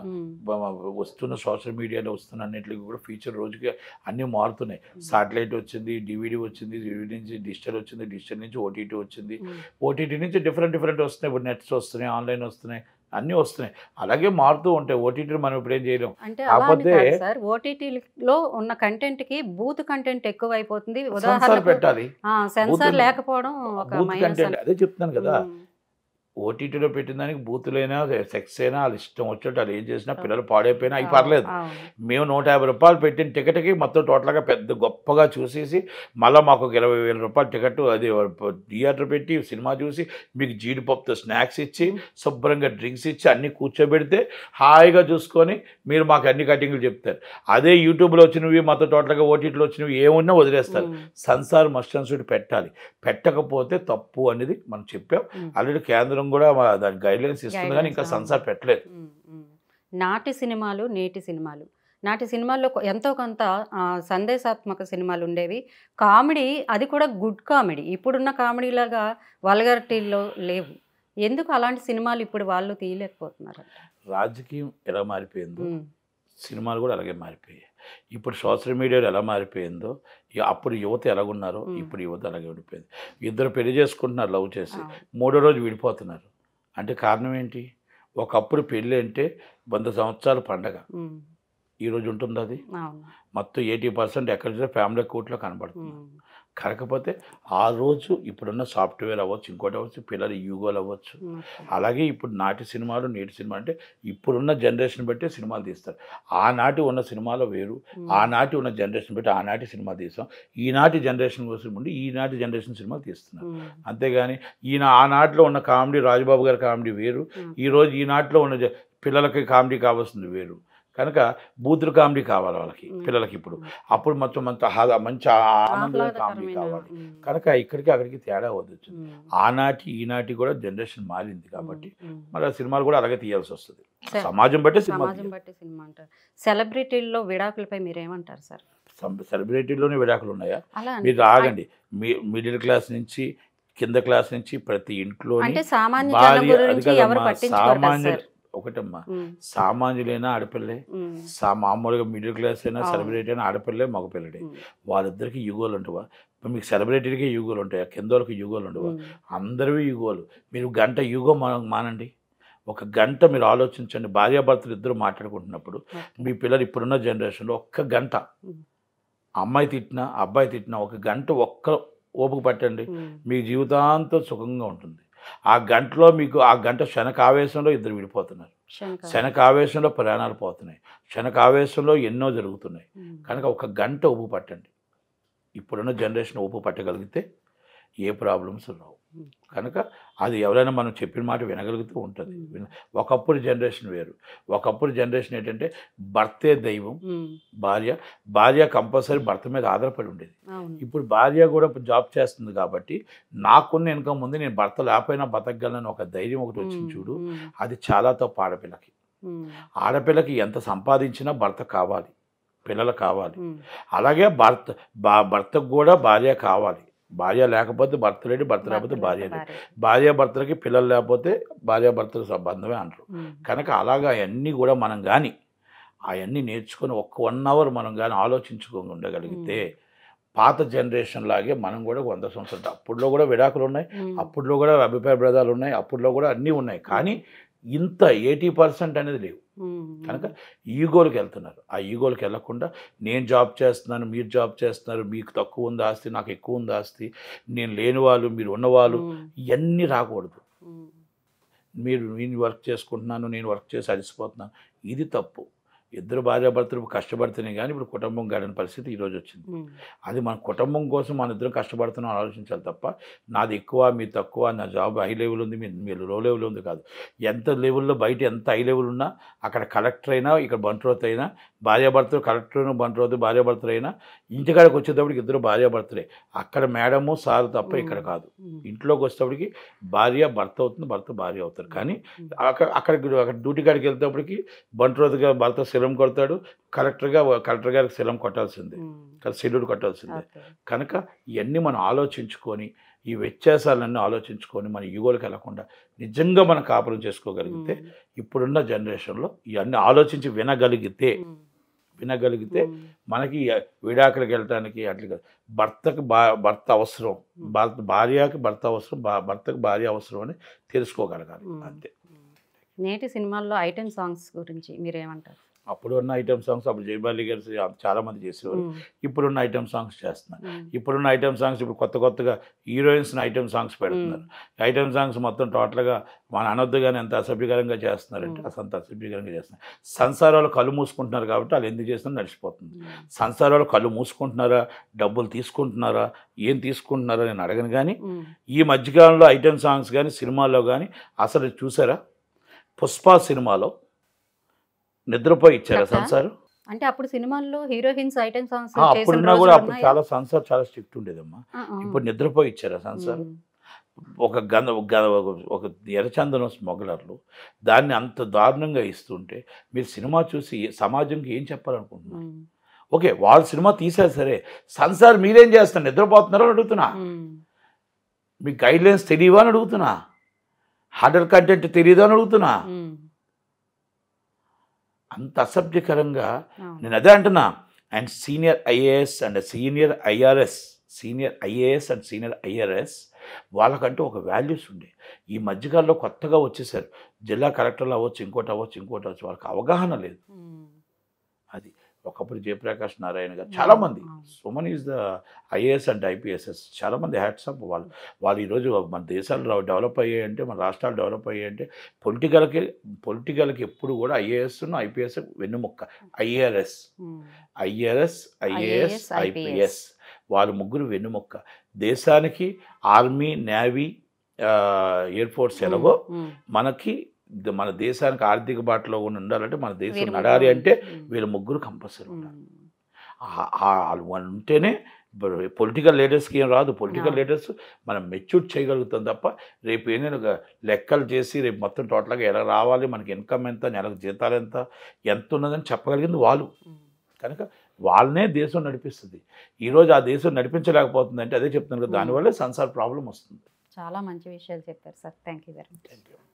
Speaker 2: వస్తున్న సోషల్ మీడియాలో వస్తున్న అన్నింటికి కూడా ఫీచర్ రోజుకి అన్నీ మారుతున్నాయి. సాటిలైట్ వచ్చింది, డివిడి వచ్చింది, డివిడి నుంచి డిజిటల్ వచ్చింది, డిజిటల్ నుంచి ఓటీటీ వచ్చింది, ఓటీటీ నుంచి డిఫరెంట్ వస్తున్నాయి. ఇప్పుడు నెట్స్ వస్తున్నాయి, ఆన్లైన్ వస్తున్నాయి, అన్నీ వస్తున్నాయి. అలాగే మారుతూ ఉంటాయి. ఓటీటీ మనం ఇప్పుడు ఏం చేయలేం.
Speaker 1: కాకపోతే సార్ ఓటీటీలో ఉన్న కంటెంట్ కి బూత్ కంటెంట్ ఎక్కువ అయిపోతుంది.
Speaker 2: ఉదాహరణ పెట్టాలి,
Speaker 1: సెన్సార్ లేకపోవడం
Speaker 2: కంటెంట్ అదే చెప్తున్నాను కదా. ఓటీటీలో పెట్టిన దానికి బూతులైనా సెక్స్ అయినా వాళ్ళు ఇష్టం వచ్చినట్టు వాళ్ళు ఏం చేసినా పిల్లలు పాడైపోయినా అవి పర్లేదు. మేము 150 రూపాయలు పెట్టిన టికెట్కి మొత్తం టోటల్గా పెద్ద గొప్పగా చూసేసి మళ్ళీ మాకు 20,000 రూపాయలు టికెట్ అది థియేటర్ పెట్టి సినిమా చూసి మీకు జీడిపప్పుతో స్నాక్స్ ఇచ్చి శుభ్రంగా డ్రింక్స్ ఇచ్చి అన్నీ కూర్చోబెడితే హాయిగా చూసుకొని మీరు మాకు అన్ని కటింగ్లు చెప్తారు. అదే యూట్యూబ్లో వచ్చినవి మొత్తం టోటల్గా ఓటీటీలో వచ్చినవి ఏమున్నా వదిలేస్తారు. సెన్సార్ మస్ట్ అండ్ షుడ్ పెట్టాలి. పెట్టకపోతే తప్పు అనేది మనం చెప్పాం. ఆల్రెడీ కేంద్రం కూడా దాని గైడ్లైన్స్ ఇస్తుంది, కానీ ఇంకా సెన్సార్ పెట్టలేదు.
Speaker 1: నాటి సినిమాలు నేటి సినిమాలు, నాటి సినిమాల్లో ఎంతో కొంత సందేశాత్మక సినిమాలు ఉండేవి. కామెడీ, అది కూడా గుడ్ కామెడీ. ఇప్పుడున్న కామెడీలాగా వల్గరిటీల్లో లేవు. ఎందుకు అలాంటి సినిమాలు ఇప్పుడు వాళ్ళు తీయలేకపోతున్నారు?
Speaker 2: రాజకీయం ఎలా మారిపోయిందో సినిమాలు కూడా అలాగే మారిపోయాయి. ఇప్పుడు సోషల్ మీడియాలో ఎలా మారిపోయిందో అప్పుడు యువత ఎలాగున్నారో ఇప్పుడు యువత అలాగే విడిపోయింది. ఇద్దరు పెళ్లి చేసుకుంటున్నారు, లవ్ చేసి 3వ రోజు విడిపోతున్నారు. అంటే కారణం ఏంటి? ఒకప్పుడు పెళ్ళి అంటే 100 సంవత్సరాల పండగ. ఈరోజు ఉంటుంది అది మొత్తం 80% ఎక్కడ చూసినా ఫ్యామిలీ కోర్టులో కనబడుతుంది. కాకపోతే ఆ రోజు ఇప్పుడున్న సాఫ్ట్వేర్ అవ్వచ్చు, ఇంకోటి అవ్వచ్చు, పిల్లలు యూగోలు అవ్వచ్చు. అలాగే ఇప్పుడు నాటి సినిమాలు నేటి సినిమా అంటే ఇప్పుడున్న జనరేషన్ బట్టి సినిమాలు తీస్తారు. ఆనాటి ఉన్న సినిమాలు వేరు, ఆనాటి ఉన్న జనరేషన్ బట్టి ఆనాటి సినిమా తీస్తాం. ఈనాటి జనరేషన్ కోసం ఉండి ఈనాటి జనరేషన్ సినిమాలు తీస్తున్నారు. అంతేగాని ఆనాటిలో ఉన్న కామెడీ, రాజబాబు గారి కామెడీ వేరు, ఈరోజు ఈనాటిలో ఉన్న పిల్లలకి కామెడీ కావాల్సింది వేరు. కనుక బూతులు కామెడీ కావాలి వాళ్ళకి, పిల్లలకి. అప్పుడు మొత్తం మంచి ఆనందంగా కామెడీ కావాలి. కనుక ఇక్కడికి అక్కడికి తేడా వద్దు. ఆనాటి ఈనాటి కూడా జనరేషన్ మారింది కాబట్టి మరి సినిమాలు కూడా అలాగే తీయాల్సి వస్తుంది. సమాజం బట్టి సినిమా
Speaker 1: అంటారు. సెలబ్రిటీల్లో విడాకులపై మీరేమంటారు సార్?
Speaker 2: సెలబ్రిటీలోనే విడాకులు ఉన్నాయా? మీరు ఆగండి. మిడిల్ క్లాస్ నుంచి కింద క్లాస్ నుంచి ప్రతి ఇంట్లో సామాన్య ఒకటమ్మా, సామాన్యులైనా ఆడపిల్లే, మామూలుగా మిడిల్ క్లాస్ అయినా సెలబ్రిటీ అయినా ఆడపిల్లే మగపిల్లడే. వాళ్ళిద్దరికి యుగోలు ఉంటావా? మీకు సెలబ్రిటీకి యుగోలు ఉంటాయా? కింద వాళ్ళకి యుగోలు ఉండవా? అందరివి యుగోలు. మీరు గంట యుగో మానండి. ఒక గంట మీరు ఆలోచించండి. భార్యాభర్తలు ఇద్దరు మాట్లాడుకుంటున్నప్పుడు మీ పిల్లలు ఇప్పుడున్న జనరేషన్లో ఒక్క గంట అమ్మాయి తిట్టినా అబ్బాయి తిట్టినా ఒక గంట ఓపిక పట్టండి, మీ జీవితాంతం సుఖంగా ఉంటుంది. ఆ గంటలో మీకు ఆ గంట క్షణకావేశంలో ఇద్దరు విడిపోతున్నారు, క్షణకావేశంలో ప్రయాణాలు పోతున్నాయి, క్షణకావేశంలో ఎన్నో జరుగుతున్నాయి. కనుక ఒక గంట ఉప్పు పట్టండి. ఇప్పుడున్న జనరేషన్ ఉప్పు పట్టగలిగితే ఏ ప్రాబ్లమ్స్ రావు. కనుక అది ఎవరైనా మనం చెప్పిన మాట వినగలుగుతూ ఉంటుంది. ఒకప్పుడు జనరేషన్ వేరు. ఒకప్పుడు జనరేషన్ ఏంటంటే భర్తే దైవం, భార్య కంపల్సరీ భర్త మీద ఆధారపడి ఉండేది. ఇప్పుడు భార్య కూడా జాబ్ చేస్తుంది కాబట్టి నాకున్న ఇన్కమ్ ముందు నేను భర్త లేకపోయినా బతకగలను ఒక ధైర్యం ఒకటి వచ్చింది చూడు. అది చాలా తప్పు. ఆడపిల్లకి ఎంత సంపాదించినా భర్త కావాలి, పిల్లలు కావాలి. అలాగే భర్తకు కూడా భార్య కావాలి. భార్య లేకపోతే భర్త లేడు, భర్త లేకపోతే భార్య లేదు. భార్యాభర్తలకి పిల్లలు లేకపోతే భార్యాభర్తల సంబంధమే అంటారు. కనుక అలాగా అవన్నీ కూడా మనం కానీ అవన్నీ నేర్చుకొని 1 అవర్ మనం కానీ ఆలోచించుకొని ఉండగలిగితే పాత జనరేషన్ లాగే మనం కూడా 100 సంవత్సరాలు. అప్పుడులో కూడా విడాకులు ఉన్నాయి, అప్పుడులో కూడా అభిప్రాయ భేదాలు ఉన్నాయి, అప్పుడులో కూడా అన్నీ ఉన్నాయి. కానీ ఇంత 80% అనేది లేవు. కనుక ఈగోలకు వెళ్తున్నారు. ఆ ఈగోలకు వెళ్ళకుండా నేను జాబ్ చేస్తున్నాను, మీరు జాబ్ చేస్తున్నారు, మీకు తక్కువ ఉంది ఆస్తి, నాకు ఎక్కువ ఉంది ఆస్తి, నేను లేని వాళ్ళు మీరు ఉన్నవాళ్ళు, ఇవన్నీ రాకూడదు. నేను వర్క్ చేసుకుంటున్నాను, నేను వర్క్ చేసి అలసిపోతున్నాను, ఇది తప్పు. ఇద్దరు భార్యాభర్తలు కష్టపడితేనే కానీ ఇప్పుడు కుటుంబం గడని పరిస్థితి ఈరోజు వచ్చింది. అది మన కుటుంబం కోసం మన ఇద్దరం కష్టపడుతున్నాం ఆలోచించాలి తప్ప నాది ఎక్కువ మీ తక్కువ, నా జాబ్ హై లెవెల్ ఉంది మీరు లో లెవెల్ ఉంది కాదు. ఎంత లెవెల్లో బయట ఎంత హై లెవెల్ ఉన్నా అక్కడ కలెక్టర్ అయినా ఇక్కడ బంట్రోత్ అయినా భార్యాభర్తలు, కలెక్టర్ బంట్రోత్ భార్యాభర్తలు అయినా ఇంటికాడికి వచ్చేటప్పటికి ఇద్దరు భార్యాభర్తలే. అక్కడ మేడము సారు తప్ప ఇక్కడ కాదు. ఇంట్లోకి వచ్చేటప్పటికి భార్య భర్త అవుతుంది, భర్త భార్య అవుతారు. కానీ అక్కడ డ్యూటీ కాడికి వెళ్తేప్పటికి బంట్రోత్గా భర్త శిలం కొడతాడు, కలెక్టర్ గారికి శిలం కొట్టాల్సిందే, సెల్యూట్ కొట్టాల్సిందే. కనుక ఇవన్నీ మనం ఆలోచించుకొని ఈ వ్యత్యాసాలన్నీ ఆలోచించుకొని మన ఈగోలకు వెళ్లకుండా నిజంగా మనం కాపురం చేసుకోగలిగితే ఇప్పుడున్న జనరేషన్లో ఇవన్నీ ఆలోచించి వినగలిగితే మనకి విడాకులకు వెళ్ళటానికి అట్లా భర్తకు భర్త అవసరం, భార్యకి భర్త అవసరం, భర్తకు భార్య అవసరం అని తెలుసుకోగలగాలి అంతే.
Speaker 1: నేటి సినిమాల్లో ఐటెం సాంగ్స్ గురించి మీరేమంటారు?
Speaker 2: అప్పుడు ఉన్న ఐటమ్ సాంగ్స్ అప్పుడు జయబాలి గారు చాలామంది చేసేవారు. ఇప్పుడున్న ఐటమ్ సాంగ్స్ చేస్తున్నారు. ఇప్పుడున్న ఐటమ్ సాంగ్స్ ఇప్పుడు కొత్తగా హీరోయిన్స్ని ఐటమ్ సాంగ్స్ పెడుతున్నారు. ఐటమ్ సాంగ్స్ మొత్తం టోటల్గా మన అనొద్దుగానే ఎంత అసభ్యకరంగా చేస్తున్నారంటే అంత అసభ్యకరంగా చేస్తున్నారు. సంసారాలు కళ్ళు మూసుకుంటున్నారు కాబట్టి వాళ్ళు ఎందుకు చేస్తున్నా నడిచిపోతుంది. సంసారాలు కళ్ళు మూసుకుంటున్నారా, డబ్బులు తీసుకుంటున్నారా, ఏం తీసుకుంటున్నారా నేను అడగను. కానీ ఈ మధ్యకాలంలో ఐటమ్ సాంగ్స్ కానీ సినిమాల్లో కానీ అసలు చూసారా? పుష్ప సినిమాలో నిద్రపోయి ఇచ్చారా సంసారం?
Speaker 1: అంటే అప్పుడు సినిమాల్లో హీరోయిన్స్ ఐటమ్ సాంగ్స్
Speaker 2: అప్పుడున్నా కూడా అప్పుడు చాలా సంసారం చాలా స్ట్రిక్ట్ ఉండేదమ్మా. ఇప్పుడు నిద్రపోయి ఇచ్చారా సంసారం? ఒక ఎర్రచందనం స్మగ్లర్లు దాన్ని అంత దారుణంగా ఇస్తుంటే మీరు సినిమా చూసి సమాజంకి ఏం చెప్పాలనుకుంటున్నారు? ఓకే, వాళ్ళ సినిమా తీసారు సరే, సంసారం మీరేం చేస్తారు? నిద్రపోతున్నారని అడుగుతున్నా. మీ గైడ్ లైన్స్ తెలియవా అని అడుగుతున్నా. హార్డర్ కంటెంట్ తెలియదా అని అడుగుతున్నా. అంత అసభ్యకరంగా నేను అదే అంటున్నా. And senior IAS and senior IRS వాళ్ళకంటూ ఒక వాల్యూస్ ఉండే. ఈ మధ్యకాలంలో కొత్తగా వచ్చేసారు, జిల్లా కలెక్టర్లు అవ్వచ్చు, ఇంకోటి అవ్వచ్చు, వాళ్ళకి అవగాహన లేదు. అది ఒకప్పుడు జయప్రకాష్ నారాయణ గారు చాలామంది, Suman is the IAS and IPSS, చాలామంది హ్యాట్స్ ఆఫ్. వాళ్ళు ఈరోజు మన దేశాలు డెవలప్ అయ్యాయంటే, మన రాష్ట్రాలు డెవలప్ అయ్యాయంటే పొలిటికల్కి ఎప్పుడు కూడా ఐఏఎస్ ఐపీఎస్ వెన్నుముక్క. ఐఆర్ఎస్ ఐఏఎస్ ఐపీఎస్ వాళ్ళు ముగ్గురు వెన్నుముక్క. దేశానికి ఆర్మీ, నేవీ, ఎయిర్ ఫోర్స్ ఎలాగో మనకి మన దేశానికి ఆర్థిక బాటలో ఉండాలంటే, మన దేశం నడాలి అంటే వీళ్ళు ముగ్గురు కంపల్సరీ ఉండాలి. వాళ్ళు ఉంటేనే పొలిటికల్ లీడర్స్కి ఏం రాదు. పొలిటికల్ లీడర్స్ మనం మెచ్యూర్ చేయగలుగుతాం తప్ప రేపు ఏదైనా లెక్కలు చేసి రేపు మొత్తం టోటల్గా ఎలా రావాలి, మనకి ఇన్కమ్ ఎంత, నెలకు జీతాలు ఎంత ఉన్నదని చెప్పగలిగింది వాళ్ళు. కనుక వాళ్ళనే దేశం నడిపిస్తుంది. ఈరోజు ఆ దేశం నడిపించలేకపోతుంది అంటే అదే చెప్తున్నాను కదా, దానివల్లే సంసార ప్రాబ్లం వస్తుంది.
Speaker 1: చాలా మంచి విషయాలు చెప్పారు sir. Thank you very much.